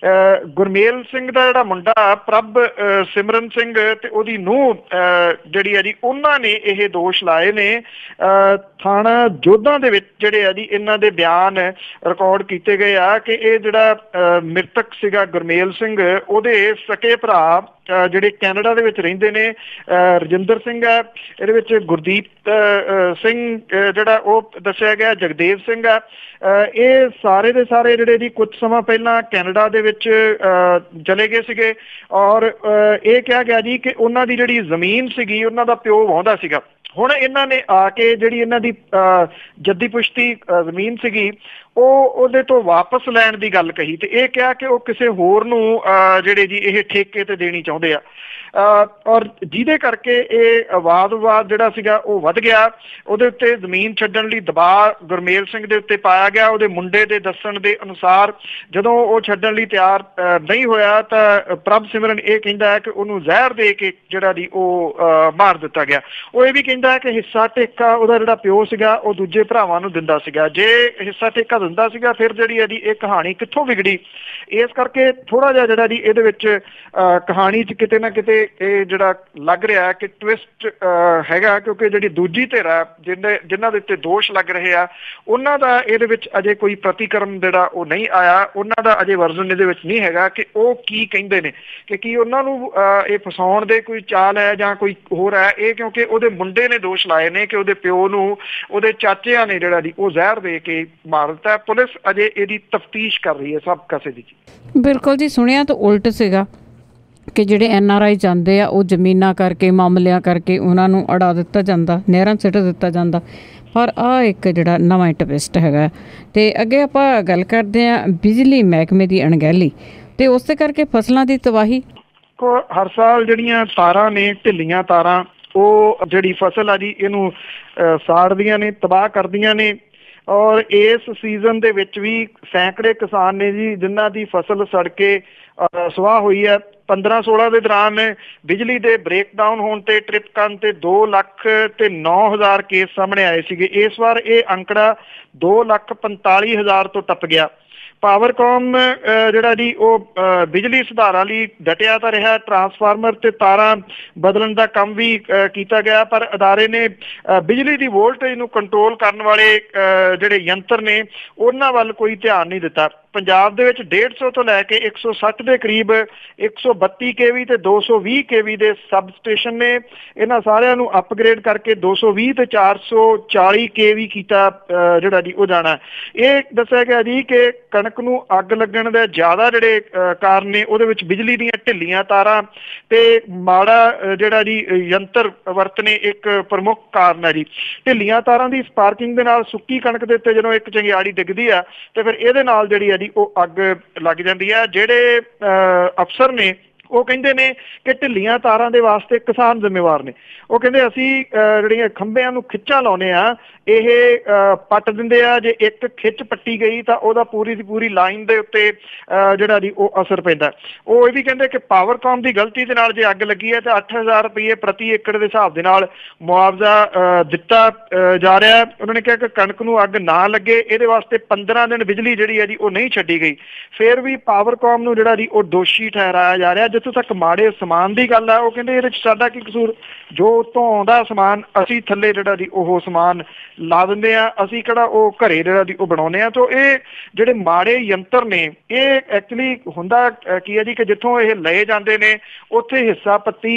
ਗੁਰਮੇਲ ਸਿੰਘ ਦਾ ਜਿਹੜਾ ਮੁੰਡਾ ਪ੍ਰਭ ਸਿਮਰਨ ਸਿੰਘ ਤੇ ਉਹਦੀ ਨੂੰਹ ਜਿਹੜੀ ਆ ਜੀ ਉਹਨਾਂ ਨੇ ਇਹ ਦੋਸ਼ ਲਾਏ ਨੇ। ਥਾਣਾ ਜੋਧਾਂ ਦੇ ਵਿੱਚ ਜਿਹੜੇ ਆ ਜੀ ਇਹਨਾਂ ਦੇ ਬਿਆਨ ਰਿਕਾਰਡ ਕੀਤੇ ਗਏ ਆ ਕਿ ਇਹ ਜਿਹੜਾ ਮ੍ਰਿਤਕ ਸੀਗਾ ਗੁਰਮੇਲ ਸਿੰਘ, ਉਹਦੇ ਸਕੇ ਭਰਾ ਜਿਹੜੇ ਕੈਨੇਡਾ ਦੇ ਵਿੱਚ ਰਹਿੰਦੇ ਨੇ, ਰਜਿੰਦਰ ਸਿੰਘ ਹੈ, ਇਹਦੇ ਵਿੱਚ ਗੁਰਦੀਪ ਸਿੰਘ ਜਿਹੜਾ ਉਹ ਦੱਸਿਆ ਗਿਆ, ਜਗਦੇਵ ਸਿੰਘ ਆ। ਇਹ ਸਾਰੇ ਦੇ ਸਾਰੇ ਜਿਹੜੇ ਜੀ ਕੁਝ ਸਮਾਂ ਪਹਿਲਾਂ ਕੈਨੇਡਾ ਦੇ ਵਿੱਚ ਚਲੇ ਗਏ ਸੀਗੇ, ਔਰ ਇਹ ਕਿਹਾ ਗਿਆ ਜੀ ਕਿ ਉਹਨਾਂ ਦੀ ਜਿਹੜੀ ਜ਼ਮੀਨ ਸੀਗੀ ਉਹਨਾਂ ਦਾ ਪਿਓ ਵਾਹੁੰਦਾ ਸੀਗਾ। ਹੁਣ ਇਹਨਾਂ ਨੇ ਆ ਕੇ ਜਿਹੜੀ ਇਹਨਾਂ ਦੀ ਜੱਦੀ ਪੁਸ਼ਤੀ ਜ਼ਮੀਨ ਸੀਗੀ ਉਹਦੇ ਤੋਂ ਵਾਪਸ ਲੈਣ ਦੀ ਗੱਲ ਕਹੀ, ਤੇ ਇਹ ਕਿਹਾ ਕਿ ਉਹ ਕਿਸੇ ਹੋਰ ਨੂੰ ਜਿਹੜੇ ਜੀ ਇਹ ਠੇਕੇ ਤੇ ਦੇਣੀ ਚਾਹੁੰਦੇ ਆ, ਔਰ ਜਿਹਦੇ ਕਰਕੇ ਇਹ ਵਾਦ ਵਿਵਾਦ ਜਿਹੜਾ ਸੀਗਾ ਉਹ ਵੱਧ ਗਿਆ। ਉਹਦੇ ਉੱਤੇ ਜ਼ਮੀਨ ਛੱਡਣ ਲਈ ਦਬਾਅ ਗੁਰਮੇਲ ਸਿੰਘ ਦੇ ਉੱਤੇ ਪਾਇਆ ਗਿਆ। ਉਹਦੇ ਮੁੰਡੇ ਦੇ ਦੱਸਣ ਦੇ ਅਨੁਸਾਰ ਜਦੋਂ ਉਹ ਛੱਡਣ ਲਈ ਤਿਆਰ ਨਹੀਂ ਹੋਇਆ ਤਾਂ ਪ੍ਰਭ ਸਿਮਰਨ ਇਹ ਕਹਿੰਦਾ ਹੈ ਕਿ ਉਹਨੂੰ ਜ਼ਹਿਰ ਦੇ ਕੇ ਜਿਹੜਾ ਜੀ ਉਹ ਮਾਰ ਦਿੱਤਾ ਗਿਆ। ਉਹ ਇਹ ਵੀ ਕਹਿੰਦਾ ਹੈ ਕਿ ਹਿੱਸਾ ਠੇਕਾ ਉਹਦਾ ਜਿਹੜਾ ਪਿਓ ਸੀਗਾ ਉਹ ਦੂਜੇ ਭਰਾਵਾਂ ਨੂੰ ਦਿੰਦਾ ਸੀਗਾ। ਜੇ ਹਿੱਸਾ ਠੇਕਾ ਦਿੰਦਾ ਸੀਗਾ ਫਿਰ ਜਿਹੜੀ ਇਹਦੀ ਇਹ ਕਹਾਣੀ ਕਿੱਥੋਂ ਵਿਗੜੀ। ਇਸ ਕਰਕੇ ਥੋੜਾ ਜਿਹਾ ਜਿਹੜਾ ਜੀ ਇਹਦੇ ਵਿੱਚ ਕਹਾਣੀ 'ਚ ਕਿਤੇ ਨਾ ਕਿਤੇ ਇਹ ਜਿਹੜਾ ਲੱਗ ਰਿਹਾ ਕਿ ਟਵਿਸਟ ਹੈਗਾ, ਕਿਉਂਕਿ ਜਿਹੜੀ ਦੂਜੀ ਧਿਰ ਹੈ ਜਿਨ੍ਹਾਂ ਦੇ ਉੱਤੇ ਦੋਸ਼ ਲੱਗ ਰਹੇ ਆ ਉਹਨਾਂ ਦਾ ਇਹਦੇ ਵਿੱਚ ਅਜੇ ਕੋਈ ਪ੍ਰਤੀਕਰਮ ਜਿਹੜਾ ਉਹ ਨਹੀਂ ਆਇਆ। ਉਹਨਾਂ ਦਾ ਅਜੇ ਵਰਜ਼ਨ ਇਹਦੇ ਵਿੱਚ ਨਹੀਂ ਹੈਗਾ ਕਿ ਉਹ ਕੀ ਕਹਿੰਦੇ ਨੇ, ਕਿ ਕੀ ਉਹਨਾਂ ਨੂੰ ਇਹ ਫਸਾਉਣ ਦੇ ਕੋਈ ਚਾਲ ਹੈ ਜਾਂ ਕੋਈ ਹੋਰ ਹੈ। ਇਹ ਕਿਉਂਕਿ ਉਹਦੇ ਮੁੰਡੇ ਨੇ ਦੋਸ਼ ਲਾਏ ਨੇ ਕਿ ਉਹਦੇ ਪਿਓ ਨੂੰ ਉਹਦੇ ਚਾਚਿਆਂ ਨੇ ਜਿਹੜਾ ਜੀ ਉਹ ਜ਼ਹਿਰ ਦੇ ਕੇ ਮਾਰ ਦਿੱਤਾ। ਪੁਲਿਸ ਅਜੇ ਇਹਦੀ ਤਫਤੀਸ਼ ਕਰ ਰਹੀ ਹੈ ਸਭ ਕਾਸੇ ਦੀ ਜੀ। ਬਿਲਕੁਲ ਜੀ, ਸੁਣਿਆ ਤਾਂ ਉਲਟ ਸੀਗਾ ਕਿ ਜਿਹੜੇ NRI ਜਾਂਦੇ ਆ ਉਹ ਜ਼ਮੀਨਾਂ ਕਰਕੇ, ਮਾਮਲਿਆਂ ਕਰਕੇ ਉਹਨਾਂ ਨੂੰ ਅੜਾ ਦਿੱਤਾ ਜਾਂਦਾ, ਨਹਿਰਾਂ ਸਿੱਟ ਦਿੱਤਾ ਜਾਂਦਾ। ਪਰ ਆਹ ਇੱਕ ਜਿਹੜਾ ਨਵਾਂ ਟਵਿਸਟ ਹੈਗਾ। ਤੇ ਅੱਗੇ ਆਪਾਂ ਗੱਲ ਕਰਦੇ ਹਾਂ ਬਿਜਲੀ ਮਹਿਕਮੇ ਦੀ ਅਣਗਹਿਲੀ ਤੇ ਉਸੇ ਕਰਕੇ ਫਸਲਾਂ ਦੀ ਤਬਾਹੀ। ਹਰ ਸਾਲ ਜਿਹੜੀਆਂ ਤਾਰਾਂ ਨੇ, ਢਿੱਲੀਆਂ ਤਾਰਾਂ, ਉਹ ਜਿਹੜੀ ਫਸਲ ਆ ਜੀ ਇਹਨੂੰ ਸਾੜਦੀਆਂ ਨੇ, ਤਬਾਹ ਕਰਦੀਆਂ ਨੇ। ਔਰ ਇਸ ਸੀਜ਼ਨ ਦੇ ਵਿੱਚ ਵੀ ਸੈਂਕੜੇ ਕਿਸਾਨ ਨੇ ਜੀ ਜਿਨ੍ਹਾਂ ਦੀ ਫਸਲ ਸੜ ਕੇ ਸੁਆਹ ਹੋਈ ਹੈ। 15-16 ਦੇ ਦੌਰਾਨ ਬਿਜਲੀ ਦੇ ਬ੍ਰੇਕਡਾਊਨ ਹੋਣ ਤੇ ਟ੍ਰਿਪ ਕਰਨ ਤੇ 2,09,000 ਕੇਸ ਸਾਹਮਣੇ ਆਏ ਸੀਗੇ। ਇਸ ਵਾਰ ਇਹ ਅੰਕੜਾ 2,45,000 ਤੋਂ ਟੱਪ ਗਿਆ। ਪਾਵਰਕਾਮ ਜਿਹੜਾ ਜੀ ਉਹ ਬਿਜਲੀ ਸੁਧਾਰਾਂ ਲਈ ਡਟਿਆ ਤਾਂ ਰਿਹਾ। ਟਰਾਂਸਫਾਰਮਰ ਤੇ ਤਾਰਾਂ ਬਦਲਣ ਦਾ ਕੰਮ ਵੀ ਕੀਤਾ ਗਿਆ, ਪਰ ਅਦਾਰੇ ਨੇ ਬਿਜਲੀ ਦੀ ਵੋਲਟੇਜ ਨੂੰ ਕੰਟਰੋਲ ਕਰਨ ਵਾਲੇ ਜਿਹੜੇ ਯੰਤਰ ਨੇ ਉਹਨਾਂ ਵੱਲ ਕੋਈ ਧਿਆਨ ਨਹੀਂ ਦਿੱਤਾ। ਪੰਜਾਬ ਦੇ ਵਿੱਚ 150 ਤੋਂ ਲੈ ਕੇ 160 ਦੇ ਕਰੀਬ 132 kV ਤੇ 220 kV ਦੇ ਸਬ ਸਟੇਸ਼ਨ ਨੇ। ਇਹਨਾਂ ਸਾਰਿਆਂ ਨੂੰ ਅਪਗ੍ਰੇਡ ਕਰਕੇ 220 ਤੇ 440 kV ਕੀਤਾ ਜਿਹੜਾ ਜੀ ਉਹ ਜਾਣਾ। ਇਹ ਦੱਸਿਆ ਗਿਆ ਜੀ ਕਿ ਕਣਕ ਨੂੰ ਅੱਗ ਲੱਗਣ ਦੇ ਜ਼ਿਆਦਾ ਜਿਹੜੇ ਕਾਰਨ ਨੇ ਉਹਦੇ ਵਿੱਚ ਬਿਜਲੀ ਦੀਆਂ ਢਿੱਲੀਆਂ ਤਾਰਾਂ ਤੇ ਮਾੜਾ ਜਿਹੜਾ ਜੀ ਯੰਤਰ ਵਰਤਣੇ ਇੱਕ ਪ੍ਰਮੁੱਖ ਕਾਰਨ ਹੈ ਜੀ। ਢਿੱਲੀਆਂ ਤਾਰਾਂ ਦੀ ਸਪਾਰਕਿੰਗ ਦੇ ਨਾਲ ਸੁੱਕੀ ਕਣਕ ਦੇ ਉੱਤੇ ਜਦੋਂ ਇੱਕ ਚੰਗਿਆੜੀ ਡਿੱਗਦੀ ਆ ਤੇ ਫਿਰ ਇਹਦੇ ਨਾਲ ਜਿਹੜੀ ਹੈ ਜੀ ਉਹ ਅੱਗ ਲੱਗ ਜਾਂਦੀ ਆ। ਜਿਹੜੇ ਅਫਸਰ ਨੇ ਉਹ ਕਹਿੰਦੇ ਨੇ ਕਿ ਢਿੱਲੀਆਂ ਤਾਰਾਂ ਦੇ ਵਾਸਤੇ ਕਿਸਾਨ ਜ਼ਿੰਮੇਵਾਰ ਨੇ। ਉਹ ਕਹਿੰਦੇ ਅਸੀਂ ਜਿਹੜੀਆਂ ਖੰਭਿਆਂ ਨੂੰ ਖਿੱਚਾਂ ਲਾਉਂਦੇ ਆ ਇਹ ਪੱਟ ਦਿੰਦੇ ਆ। ਜੇ ਇੱਕ ਖਿੱਚ ਪੱਟੀ ਗਈ ਤਾਂ ਉਹਦਾ ਪੂਰੀ ਦੀ ਪੂਰੀ ਲਾਈਨ ਦੇ ਉੱਤੇ ਜਿਹੜਾ ਜੀ ਉਹ ਅਸਰ ਪੈਂਦਾ। ਉਹ ਇਹ ਵੀ ਕਹਿੰਦੇ ਕਿ ਪਾਵਰਕਾਮ ਦੀ ਗਲਤੀ ਦੇ ਨਾਲ ਜੇ ਅੱਗ ਲੱਗੀ ਹੈ ਤਾਂ 8,000 ਰੁਪਏ ਪ੍ਰਤੀ ਏਕੜ ਦੇ ਹਿਸਾਬ ਦੇ ਨਾਲ ਮੁਆਵਜ਼ਾ ਦਿੱਤਾ ਜਾ ਰਿਹਾ। ਉਹਨਾਂ ਨੇ ਕਿਹਾ ਕਿ ਕਣਕ ਨੂੰ ਅੱਗ ਨਾ ਲੱਗੇ ਇਹਦੇ ਵਾਸਤੇ 15 ਦਿਨ ਬਿਜਲੀ ਜਿਹੜੀ ਹੈ ਜੀ ਉਹ ਨਹੀਂ ਛੱਡੀ ਗਈ। ਫਿਰ ਵੀ ਪਾਵਰਕਾਮ ਨੂੰ ਜਿਹੜਾ ਜੀ ਉਹ ਦੋਸ਼ੀ ਠਹਿਰਾਇਆ ਜਾ ਰਿਹਾ। ਜਿੱਥੋਂ ਤੱਕ ਮਾੜੇ ਸਮਾਨ ਦੀ ਗੱਲ ਹੈ ਉਹ ਕਹਿੰਦੇ ਇਹਦੇ 'ਚ ਸਾਡਾ ਕੀ ਕਸੂਰ, ਜੋ ਉੱਤੋਂ ਆਉਂਦਾ ਸਮਾਨ ਅਸੀਂ ਥੱਲੇ ਜਿਹੜਾ ਜੀ ਉਹ ਸਮਾਨ ਲਾ ਦਿੰਦੇ ਆ, ਅਸੀਂ ਕਿਹੜਾ ਉਹ ਘਰੇ ਜਿਹੜਾ ਜੀ ਉਹ ਬਣਾਉਂਦੇ ਆ। ਤਾਂ ਇਹ ਜਿਹੜੇ ਮਾੜੇ ਯੰਤਰ ਨੇ ਇਹ ਐਕਚੁਅਲੀ ਹੁੰਦਾ ਕੀ ਹੈ ਜੀ ਕਿ ਜਿੱਥੋਂ ਇਹ ਲਏ ਜਾਂਦੇ ਨੇ ਉੱਥੇ ਹਿੱਸਾ ਪੱਤੀ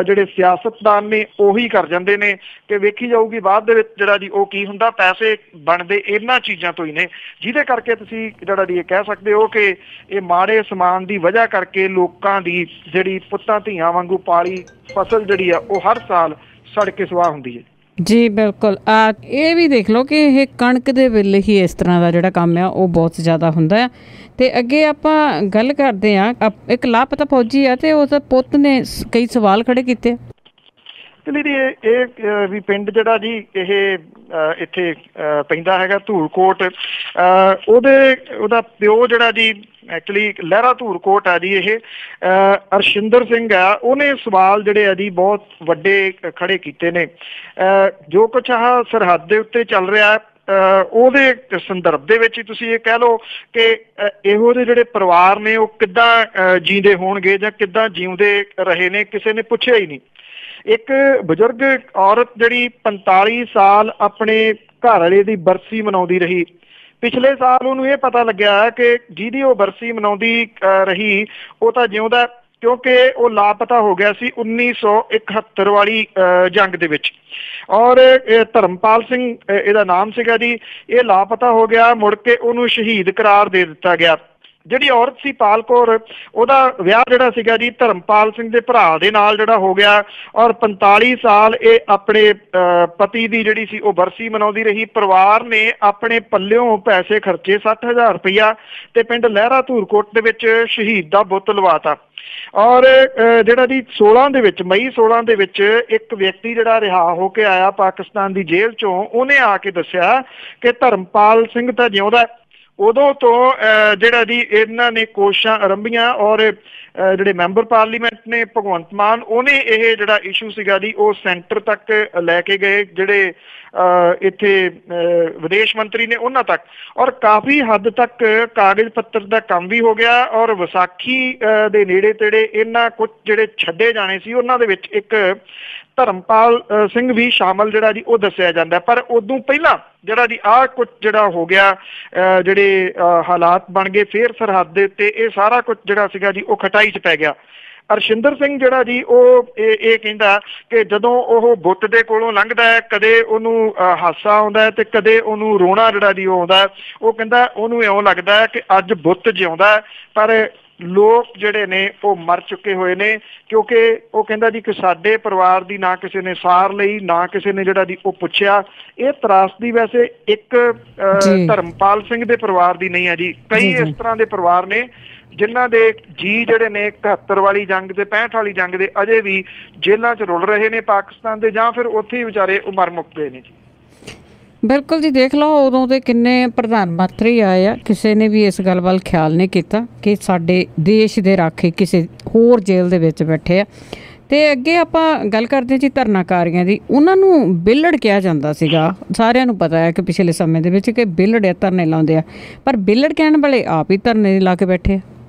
ਜਿਹੜੇ ਸਿਆਸਤਦਾਨ ਨੇ ਉਹੀ ਕਰ ਜਾਂਦੇ ਨੇ ਕਿ ਵੇਖੀ ਜਾਊਗੀ ਬਾਅਦ ਦੇ ਵਿੱਚ ਜਿਹੜਾ ਜੀ ਉਹ ਕੀ ਹੁੰਦਾ। ਪੈਸੇ ਬਣਦੇ ਇਹਨਾਂ ਚੀਜ਼ਾਂ ਤੋਂ ਹੀ ਨੇ, ਜਿਹਦੇ ਕਰਕੇ ਤੁਸੀਂ ਜਿਹੜਾ ਜੀ ਇਹ ਕਹਿ ਸਕਦੇ ਹੋ ਕਿ ਇਹ ਮਾੜੇ ਸਮਾਨ ਦੀ ਵਜ੍ਹਾ ਕਰਕੇ ਲੋਕਾਂ ਦੀ ਜਿਹੜੀ ਪੁੱਤਾਂ ਧੀਆਂ ਵਾਂਗੂ ਪਾਲੀ ਫਸਲ ਜਿਹੜੀ ਆ ਉਹ ਹਰ ਸਾਲ ਸੜ ਕੇ ਸੁਆਹ ਹੁੰਦੀ ਹੈ। ਜੀ ਬਿਲਕੁਲ। ਇਹ ਵੀ ਦੇਖ ਲਓ ਕਿ ਇਹ ਕਣਕ ਦੇ ਵੇਲੇ ਹੀ ਇਸ ਤਰ੍ਹਾਂ ਦਾ ਜਿਹੜਾ ਕੰਮ ਆ ਉਹ ਬਹੁਤ ਜ਼ਿਆਦਾ ਹੁੰਦਾ ਆ। ਤੇ ਅੱਗੇ ਆਪਾਂ ਗੱਲ ਕਰਦੇ ਆ ਇੱਕ ਲਾਪਤਾ ਫੌਜੀ ਆ ਤੇ ਉਹਦਾ ਪੁੱਤ ਨੇ ਕਈ ਸਵਾਲ ਖੜੇ ਕੀਤੇ। ਇਹ ਵੀ ਪਿੰਡ ਜਿਹੜਾ ਜੀ ਇਹ ਇੱਥੇ ਪੈਂਦਾ ਹੈਗਾ ਧੂਲਕੋਟ, ਉਹਦਾ ਪਿਓ ਜਿਹੜਾ ਜੀ ਐਕਚੁਅਲੀ ਲਹਿਰਾ ਧੂਲਕੋਟ ਆ ਜੀ। ਇਹ ਅਰਸ਼ਿੰਦਰ ਸਿੰਘ ਆ, ਉਹਨੇ ਸਵਾਲ ਜਿਹੜੇ ਆ ਜੀ ਬਹੁਤ ਵੱਡੇ ਖੜੇ ਕੀਤੇ ਨੇ। ਜੋ ਕੁਛ ਆਹ ਸਰਹੱਦ ਦੇ ਉੱਤੇ ਚੱਲ ਰਿਹਾ ਉਹਦੇ ਸੰਦਰਭ ਦੇ ਵਿੱਚ ਹੀ ਤੁਸੀਂ ਇਹ ਕਹਿ ਲਓ ਕਿ ਇਹੋ ਜਿਹੇ ਜਿਹੜੇ ਪਰਿਵਾਰ ਨੇ ਉਹ ਕਿੱਦਾਂ ਜੀਂਦੇ ਹੋਣਗੇ ਜਾਂ ਕਿੱਦਾਂ ਜਿਉਂਦੇ ਰਹੇ ਨੇ, ਕਿਸੇ ਨੇ ਪੁੱਛਿਆ ਹੀ ਨਹੀਂ। ਇੱਕ ਬਜ਼ੁਰਗ ਔਰਤ ਜਿਹੜੀ 45 ਸਾਲ ਆਪਣੇ ਘਰ ਵਾਲੇ ਦੀ ਬਰਸੀ ਮਨਾਉਂਦੀ ਰਹੀ। ਪਿਛਲੇ ਸਾਲ ਉਹਨੂੰ ਇਹ ਪਤਾ ਲੱਗਿਆ ਕਿ ਜਿਹਦੀ ਉਹ ਬਰਸੀ ਮਨਾਉਂਦੀ ਰਹੀ ਉਹ ਤਾਂ ਜਿਉਂਦਾ, ਕਿਉਂਕਿ ਉਹ ਲਾਪਤਾ ਹੋ ਗਿਆ ਸੀ 1971 ਵਾਲੀ ਜੰਗ ਦੇ ਵਿੱਚ। ਔਰ ਧਰਮਪਾਲ ਸਿੰਘ ਇਹਦਾ ਨਾਮ ਸੀਗਾ ਜੀ। ਇਹ ਲਾਪਤਾ ਹੋ ਗਿਆ, ਮੁੜ ਕੇ ਉਹਨੂੰ ਸ਼ਹੀਦ ਕਰਾਰ ਦੇ ਦਿੱਤਾ ਗਿਆ। ਜਿਹੜੀ ਔਰਤ ਸੀ ਪਾਲ ਕੌਰ, ਉਹਦਾ ਵਿਆਹ ਜਿਹੜਾ ਸੀਗਾ ਜੀ ਧਰਮਪਾਲ ਸਿੰਘ ਦੇ ਭਰਾ ਦੇ ਨਾਲ ਜਿਹੜਾ ਹੋ ਗਿਆ। ਔਰ 45 ਸਾਲ ਇਹ ਆਪਣੇ ਪਤੀ ਦੀ ਜਿਹੜੀ ਸੀ ਉਹ ਬਰਸੀ ਮਨਾਉਂਦੀ ਰਹੀ। ਪਰਿਵਾਰ ਨੇ ਆਪਣੇ ਪੱਲਿਓਂ ਪੈਸੇ ਖਰਚੇ 60,000 ਰੁਪਇਆ ਤੇ ਪਿੰਡ ਲਹਿਰਾ ਧੂਰਕੋਟ ਦੇ ਵਿੱਚ ਸ਼ਹੀਦ ਦਾ ਬੁੱਤ ਲਵਾਤਾ। ਔਰ ਜਿਹੜਾ ਜੀ 16 ਦੇ ਵਿੱਚ ਮਈ 16 ਦੇ ਵਿੱਚ ਇੱਕ ਵਿਅਕਤੀ ਜਿਹੜਾ ਰਿਹਾ ਹੋ ਕੇ ਆਇਆ ਪਾਕਿਸਤਾਨ ਦੀ ਜੇਲ੍ਹ ਚੋਂ, ਉਹਨੇ ਆ ਕੇ ਦੱਸਿਆ ਕਿ ਧਰਮਪਾਲ ਸਿੰਘ ਤਾਂ ਜਿਉਂਦਾ। ਉਦੋਂ ਤੋਂ ਜਿਹੜਾ ਜੀ ਇਹਨਾਂ ਨੇ ਕੋਸ਼ਿਸ਼ਾਂ ਆਰੰਭੀਆਂ ਔਰ ਜਿਹੜੇ ਮੈਂਬਰ ਪਾਰਲੀਮੈਂਟ ਨੇ ਭਗਵੰਤ ਮਾਨ, ਉਹਨੇ ਇਹ ਜਿਹੜਾ ਇਸ਼ੂ ਸੀਗਾ ਜੀ ਉਹ ਸੈਂਟਰ ਤੱਕ ਲੈ ਕੇ ਗਏ। ਜਿਹੜੇ ਇੱਥੇ ਵਿਦੇਸ਼ ਮੰਤਰੀ ਨੇ ਉਹਨਾਂ ਤੱਕ, ਔਰ ਕਾਫੀ ਹੱਦ ਤੱਕ ਕਾਗਜ਼ ਪੱਤਰ ਦਾ ਕੰਮ ਵੀ ਹੋ ਗਿਆ। ਔਰ ਵਿਸਾਖੀ ਦੇ ਨੇੜੇ ਤੇੜੇ ਇਹਨਾਂ ਕੁਝ ਜਿਹੜੇ ਛੱਡੇ ਜਾਣੇ ਸੀ ਉਹਨਾਂ ਦੇ ਵਿੱਚ ਇੱਕ ਧਰਮਪਾਲ ਸਿੰਘ ਵੀ ਸ਼ਾਮਲ ਜਿਹੜਾ ਜੀ ਉਹ ਦੱਸਿਆ ਜਾਂਦਾ। ਪਰ ਉਦੋਂ ਪਹਿਲਾਂ ਜਿਹੜਾ ਜੀ ਆਹ ਕੁਝ ਜਿਹੜਾ ਹੋ ਗਿਆ, ਜਿਹੜੇ ਹਾਲਾਤ ਬਣ ਗਏ ਫਿਰ ਸਰਹੱਦ ਦੇ ਉੱਤੇ, ਇਹ ਸਾਰਾ ਕੁਝ ਜਿਹੜਾ ਸੀਗਾ ਜੀ ਉਹ ਖਟਾਈ 'ਚ ਪੈ ਗਿਆ। ਅਰਸ਼ਿੰਦਰ ਸਿੰਘ ਜਿਹੜਾ ਜੀ ਉਹ ਇਹ ਕਹਿੰਦਾ ਕਿ ਜਦੋਂ ਉਹ ਬੁੱਤ ਦੇ ਕੋਲੋਂ ਲੰਘਦਾ ਹੈ ਕਦੇ ਉਹਨੂੰ ਹਾਸਾ ਆਉਂਦਾ ਤੇ ਕਦੇ ਉਹਨੂੰ ਰੋਣਾ ਜਿਹੜਾ ਜੀ ਉਹ ਆਉਂਦਾ। ਉਹ ਕਹਿੰਦਾ ਉਹਨੂੰ ਇਉਂ ਲੱਗਦਾ ਹੈ ਕਿ ਅੱਜ ਬੁੱਤ ਜਿਉਂਦਾ ਪਰ ਲੋਕ ਜਿਹੜੇ ਨੇ ਉਹ ਮਰ ਚੁੱਕੇ ਹੋਏ ਨੇ। ਕਿਉਂਕਿ ਉਹ ਕਹਿੰਦਾ ਜੀ ਕਿ ਸਾਡੇ ਪਰਿਵਾਰ ਦੀ ਨਾ ਕਿਸੇ ਨੇ ਸਾਰ ਲਈ, ਨਾ ਕਿਸੇ ਨੇ ਜਿਹੜਾ ਜੀ ਉਹ ਪੁੱਛਿਆ। ਇਹ ਤਰਾਸਦੀ ਵੈਸੇ ਇੱਕ ਧਰਮਪਾਲ ਸਿੰਘ ਦੇ ਪਰਿਵਾਰ ਦੀ ਨਹੀਂ ਹੈ ਜੀ, ਕਈ ਇਸ ਤਰ੍ਹਾਂ ਦੇ ਪਰਿਵਾਰ ਨੇ ਜਿਨ੍ਹਾਂ ਦੇ ਜੀ ਜਿਹੜੇ ਨੇ 71 ਵਾਲੀ ਜੰਗ ਤੇ 65 ਵਾਲੀ ਜੰਗ ਦੇ ਅਜੇ ਵੀ ਜੇਲ੍ਹਾਂ 'ਚ ਰੁਲ ਰਹੇ ਨੇ ਪਾਕਿਸਤਾਨ ਦੇ, ਜਾਂ ਫਿਰ ਉੱਥੇ ਹੀ ਵਿਚਾਰੇ ਉਹ ਮਰ ਮੁੱਕ ਗਏ ਨੇ ਜੀ। ਬਿਲਕੁਲ ਜੀ। ਦੇਖ ਲਓ ਉਦੋਂ ਦੇ ਕਿੰਨੇ ਪ੍ਰਧਾਨ ਮੰਤਰੀ ਆਏ ਆ, ਕਿਸੇ ਨੇ ਵੀ ਇਸ ਗੱਲ ਵੱਲ ਖਿਆਲ ਨਹੀਂ ਕੀਤਾ ਕਿ ਸਾਡੇ ਦੇਸ਼ ਦੇ ਰਾਖੇ ਕਿਸੇ ਹੋਰ ਜੇਲ੍ਹ ਦੇ ਵਿੱਚ ਬੈਠੇ ਆ। ਤੇ ਅੱਗੇ ਆਪਾਂ ਗੱਲ ਕਰਦੇ ਜੀ ਧਰਨਾਕਾਰੀਆਂ ਦੀ। ਉਹਨਾਂ ਨੂੰ ਬਿਲੜ ਕਿਹਾ ਜਾਂਦਾ ਸੀਗਾ। ਸਾਰਿਆਂ ਨੂੰ ਪਤਾ ਹੈ ਕਿ ਪਿਛਲੇ ਸਮੇਂ ਦੇ ਵਿੱਚ ਕਿ ਬਿਲੜ ਧਰਨੇ ਲਾਉਂਦੇ ਆ, ਪਰ ਬਿਲੜ ਕਹਿਣ ਵਾਲੇ ਆਪ ਹੀ ਧਰਨੇ ਲਾ ਕੇ ਬੈਠੇ ਆ।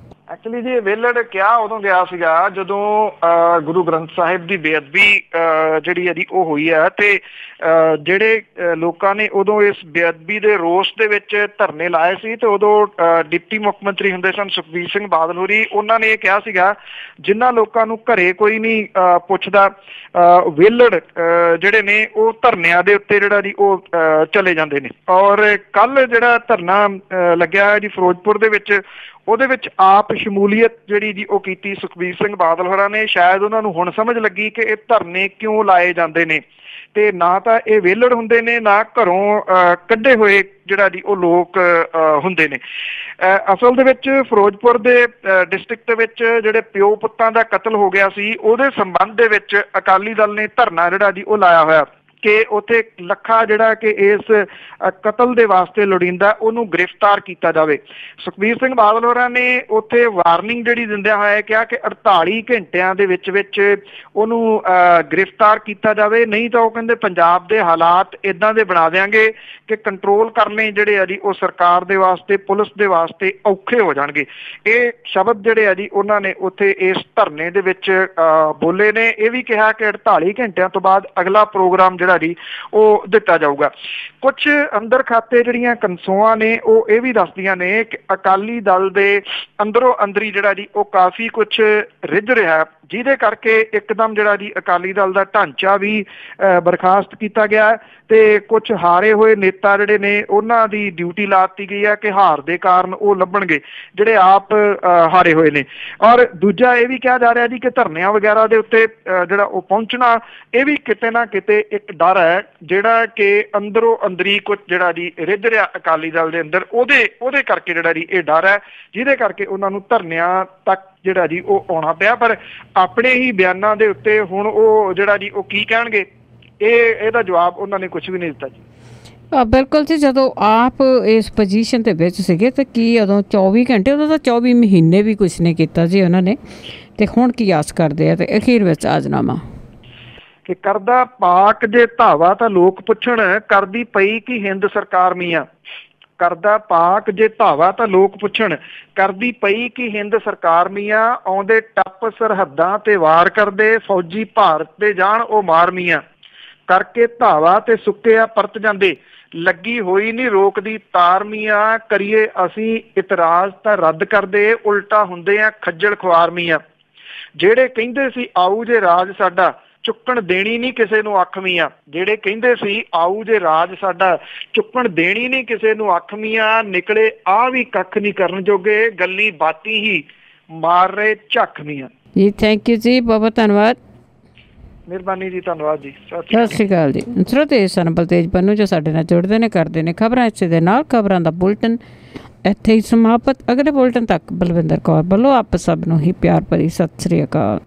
ਐਕਚੁਅਲੀ ਜੀ ਵਿਹਲੜ ਕਿਹਾ ਉਦੋਂ ਗਿਆ ਸੀਗਾ ਜਦੋਂ ਗੁਰੂ ਗ੍ਰੰਥ ਸਾਹਿਬ ਦੀ ਬੇਅਦਬੀ ਜਿਹੜੀ ਇਹਦੀ ਉਹ ਹੋਈ ਹੈ, ਤੇ ਜਿਹੜੇ ਲੋਕਾਂ ਨੇ ਉਦੋਂ ਇਸ ਬੇਅਦਬੀ ਦੇ ਰੋਸ ਦੇ ਵਿੱਚ ਧਰਨੇ ਲਾਏ ਸੀ, ਤੇ ਉਦੋਂ ਡਿਪਟੀ ਮੁੱਖ ਮੰਤਰੀ ਹੁੰਦੇ ਸਨ ਸੁਖਬੀਰ ਸਿੰਘ ਬਾਦਲ ਹੋਰੀ, ਉਹਨਾਂ ਨੇ ਇਹ ਕਿਹਾ ਸੀਗਾ ਜਿਨ੍ਹਾਂ ਲੋਕਾਂ ਨੂੰ ਘਰੇ ਕੋਈ ਨਹੀਂ ਪੁੱਛਦਾ, ਵਿਹਲੜ ਜਿਹੜੇ ਨੇ ਉਹ ਧਰਨਿਆਂ ਦੇ ਉੱਤੇ ਜਿਹੜਾ ਜੀ ਉਹ ਚਲੇ ਜਾਂਦੇ ਨੇ। ਔਰ ਕੱਲ ਜਿਹੜਾ ਧਰਨਾ ਲੱਗਿਆ ਹੈ ਜੀ ਫਿਰੋਜ਼ਪੁਰ ਦੇ ਵਿੱਚ, ਉਹਦੇ ਵਿੱਚ ਆਪ ਸ਼ਮੂਲੀਅਤ ਜਿਹੜੀ ਜੀ ਉਹ ਕੀਤੀ ਸੁਖਬੀਰ ਸਿੰਘ ਬਾਦਲ ਹੋਰਾਂ ਨੇ। ਸ਼ਾਇਦ ਉਹਨਾਂ ਨੂੰ ਹੁਣ ਸਮਝ ਲੱਗੀ ਕਿ ਇਹ ਧਰਨੇ ਕਿਉਂ ਲਾਏ ਜਾਂਦੇ ਨੇ, ਤੇ ਨਾ ਤਾਂ ਇਹ ਵਿਹਲੜ ਹੁੰਦੇ ਨੇ, ਨਾ ਘਰੋਂ ਕੱਢੇ ਹੋਏ ਜਿਹੜਾ ਜੀ ਉਹ ਲੋਕ ਹੁੰਦੇ ਨੇ। ਅਸਲ ਦੇ ਵਿੱਚ ਫਿਰੋਜ਼ਪੁਰ ਦੇ ਡਿਸਟ੍ਰਿਕਟ ਦੇ ਵਿੱਚ ਜਿਹੜੇ ਪਿਓ ਪੁੱਤਾਂ ਦਾ ਕਤਲ ਹੋ ਗਿਆ ਸੀ, ਉਹਦੇ ਸੰਬੰਧ ਦੇ ਵਿੱਚ ਅਕਾਲੀ ਦਲ ਨੇ ਧਰਨਾ ਜਿਹੜਾ ਜੀ ਉਹ ਲਾਇਆ ਹੋਇਆ ਕਿ ਉੱਥੇ ਲੱਖਾ ਜਿਹੜਾ ਕਿ ਇਸ ਕਤਲ ਦੇ ਵਾਸਤੇ ਲੋੜੀਂਦਾ ਉਹਨੂੰ ਗ੍ਰਿਫਤਾਰ ਕੀਤਾ ਜਾਵੇ। ਸੁਖਬੀਰ ਸਿੰਘ ਬਾਦਲ ਹੋਰਾਂ ਨੇ ਉੱਥੇ ਵਾਰਨਿੰਗ ਜਿਹੜੀ ਦਿੰਦਿਆਂ ਹੋਇਆ ਕਿਹਾ ਕਿ 48 ਘੰਟਿਆਂ ਦੇ ਵਿੱਚ ਉਹਨੂੰ ਗ੍ਰਿਫਤਾਰ ਕੀਤਾ ਜਾਵੇ, ਨਹੀਂ ਤਾਂ ਉਹ ਕਹਿੰਦੇ ਪੰਜਾਬ ਦੇ ਹਾਲਾਤ ਇੱਦਾਂ ਦੇ ਬਣਾ ਦਿਆਂਗੇ ਕਿ ਕੰਟਰੋਲ ਕਰਨੇ ਜਿਹੜੇ ਆ ਜੀ ਉਹ ਸਰਕਾਰ ਦੇ ਵਾਸਤੇ, ਪੁਲਿਸ ਦੇ ਵਾਸਤੇ ਔਖੇ ਹੋ ਜਾਣਗੇ। ਇਹ ਸ਼ਬਦ ਜਿਹੜੇ ਆ ਜੀ ਉਹਨਾਂ ਨੇ ਉੱਥੇ ਇਸ ਧਰਨੇ ਦੇ ਵਿੱਚ ਬੋਲੇ ਨੇ। ਇਹ ਵੀ ਕਿਹਾ ਕਿ 48 ਘੰਟਿਆਂ ਤੋਂ ਬਾਅਦ ਅਗਲਾ ਪ੍ਰੋਗਰਾਮ ਜਿਹੜਾ ਜੀ ਉਹ ਦਿੱਤਾ ਜਾਊਗਾ। ਕੁਛ ਅੰਦਰ ਖਾਤੇ ਜਿਹੜੀਆਂ ਕਨਸੋਆਂ ਨੇ ਉਹ ਇਹ ਵੀ ਦੱਸਦੀਆਂ ਨੇ ਕਿ ਅਕਾਲੀ ਦਲ ਦੇ ਅੰਦਰੋਂ ਅੰਦਰੀ ਜਿਹੜਾ ਜੀ ਉਹ ਕਾਫੀ ਕੁਛ ਰਿੱਝ ਰਿਹਾ, ਜਿਹਦੇ ਕਰਕੇ ਇੱਕਦਮ ਜਿਹੜਾ ਜੀ ਅਕਾਲੀ ਦਲ ਦਾ ਢਾਂਚਾ ਵੀ ਬਰਖਾਸਤ ਕੀਤਾ ਗਿਆ, ਤੇ ਕੁਛ ਹਾਰੇ ਹੋਏ ਨੇਤਾ ਜਿਹੜੇ ਨੇ ਉਹਨਾਂ ਦੀ ਡਿਊਟੀ ਲਾ ਦਿੱਤੀ ਗਈ ਹੈ ਕਿ ਹਾਰ ਦੇ ਕਾਰਨ ਉਹ ਲੱਭਣਗੇ ਜਿਹੜੇ ਆਪ ਹਾਰੇ ਹੋਏ ਨੇ। ਔਰ ਦੂਜਾ ਇਹ ਵੀ ਕਿਹਾ ਜਾ ਰਿਹਾ ਜੀ ਕਿ ਧਰਨਿਆਂ ਵਗੈਰਾ ਦੇ ਉੱਤੇ ਜਿਹੜਾ ਉਹ ਪਹੁੰਚਣਾ, ਇਹ ਵੀ ਕਿਤੇ ਨਾ ਕਿਤੇ ਇੱਕ ਡਰ ਹੈ ਜਿਹੜਾ ਕਿ ਅੰਦਰੋਂ ਅੰਦਰੀ ਕੁਛ ਜਿਹੜਾ ਜੀ ਰਿੱਝ ਰਿਹਾ ਅਕਾਲੀ ਦਲ ਦੇ ਅੰਦਰ, ਉਹਦੇ ਕਰਕੇ ਜਿਹੜਾ ਜੀ ਇਹ ਡਰ ਹੈ, ਜਿਹਦੇ ਕਰਕੇ ਉਹਨਾਂ ਨੂੰ ਧਰਨਿਆਂ ਤੱਕ ਜਿਹੜਾ ਜੀ ਉਹ ਆਉਣਾ ਪਿਆ। ਪਰ ਆਪਣੇ ਹੀ ਬਿਆਨਾਂ ਦੇ ਉੱਤੇ ਹੁਣ ਉਹ ਜਿਹੜਾ ਜੀ ਉਹ ਕੀ ਕਹਿਣਗੇ, ਇਹਦਾ ਜਵਾਬ ਉਹਨਾਂ ਨੇ ਕੁਝ ਵੀ ਨਹੀਂ ਦਿੱਤਾ ਜੀ। ਬਿਲਕੁਲ ਜੀ, ਜਦੋਂ ਆਪ ਇਸ ਪੋਜੀਸ਼ਨ ਦੇ ਵਿੱਚ ਸੀਗੇ ਤਾਂ ਕੀ ਉਦੋਂ 24 ਘੰਟੇ, ਉਦੋਂ ਤਾਂ 24 ਮਹੀਨੇ ਵੀ ਕੁਛ ਨਹੀਂ ਕੀਤਾ ਜੀ ਉਹਨਾਂ ਨੇ, ਤੇ ਹੁਣ ਕੀ ਆਸ ਕਰਦੇ ਆ? ਤੇ ਅਖੀਰ ਵਿੱਚ ਆਜ਼ਨਾਮਾ ਕਿ ਕਰਦਾ ਪਾਕ ਜੇ ਧਾਵਾ ਤਾਂ ਲੋਕ ਪੁੱਛਣ, ਕਰਦੀ ਪਈ ਕਿ ਹਿੰਦ ਸਰਕਾਰ ਮੀਆਂ। ਕਰਦਾ ਪਾਕ ਜੇ ਧਾਵਾ ਤਾਂ ਲੋਕ ਪੁੱਛਣ, ਕਰਦੀ ਪਈ ਕਿ ਹਿੰਦ ਸਰਕਾਰ ਮੀਆਂ। ਆਉਂਦੇ ਟੱਪ ਸਰਹੱਦਾਂ ਤੇ ਵਾਰ ਕਰਦੇ, ਫੌਜੀ ਭਾਰਤ ਦੇ ਜਾਣ ਉਹ ਮਾਰ ਮੀਆਂ। ਕਰਕੇ ਧਾਵਾ ਤੇ ਸੁੱਕਿਆ ਪਰਤ ਜਾਂਦੇ, ਲੱਗੀ ਹੋਈ ਨਹੀਂ ਰੋਕਦੀ ਤਾਰ ਮੀਆਂ। ਕਰੀਏ ਅਸੀਂ ਇਤਰਾਜ਼ ਤਾਂ ਰੱਦ ਕਰਦੇ, ਉਲਟਾ ਹੁੰਦੇ ਆ ਖੱਜਲ ਖੁਆਰ ਮੀਆਂ। ਜਿਹੜੇ ਕਹਿੰਦੇ ਸੀ ਆਊ ਜੇ ਰਾਜ ਸਾਡਾ, ਚੁੱਕਣ ਦੇਣੀ ਨਹੀਂ ਕਿਸੇ ਨੂੰ ਅੱਖ ਮੀਆਂ। ਜਿਹੜੇ ਕਹਿੰਦੇ ਸੀ ਆਊ ਜੇ ਰਾਜ ਸਾਡਾ, ਚੁੱਕਣ ਦੇਣੀ ਨਹੀਂ ਕਿਸੇ ਨੂੰ ਅੱਖ ਮੀਆਂ। ਨਿਕਲੇ ਆ ਵੀ ਕੱਖ ਨਹੀਂ ਕਰਨ ਜੋਗੇ, ਗੱਲੀ ਬਾਤੀ ਹੀ ਮਾਰ ਰਹੇ ਝੱਖ ਮੀਆਂ। ਜੀ ਥੈਂਕ ਯੂ ਜੀ, ਬਹੁਤ ਬਹੁਤ ਧੰਨਵਾਦ। ਮਿਹਰਬਾਨੀ ਜੀ, ਧੰਨਵਾਦ ਜੀ, ਸਤਿ ਸ਼੍ਰੀ ਅਕਾਲ ਜੀ। ਸਰੋਤੇ ਸਨ ਬਲਤੇਜ ਪੰਨੂ ਜੋ ਸਾਡੇ ਨਾਲ ਜੁੜਦੇ ਨੇ, ਕਰਦੇ ਨੇ ਖਬਰਾਂ ਇਸੇ ਦੇ ਨਾਲ। ਖਬਰਾਂ ਦਾ ਬੁਲਟਨ ਇੱਥੇ ਹੀ ਸਮਾਪਤ। ਅਗਲੇ ਬੁਲਟਨ ਤੱਕ ਬਲਵਿੰਦਰ ਕੌਰ ਵੱਲੋਂ ਆਪ ਸਭ ਨੂੰ ਹੀ ਪਿਆਰ ਭਰੀ ਸਤਿ ਸ਼੍ਰੀ ਅਕਾਲ।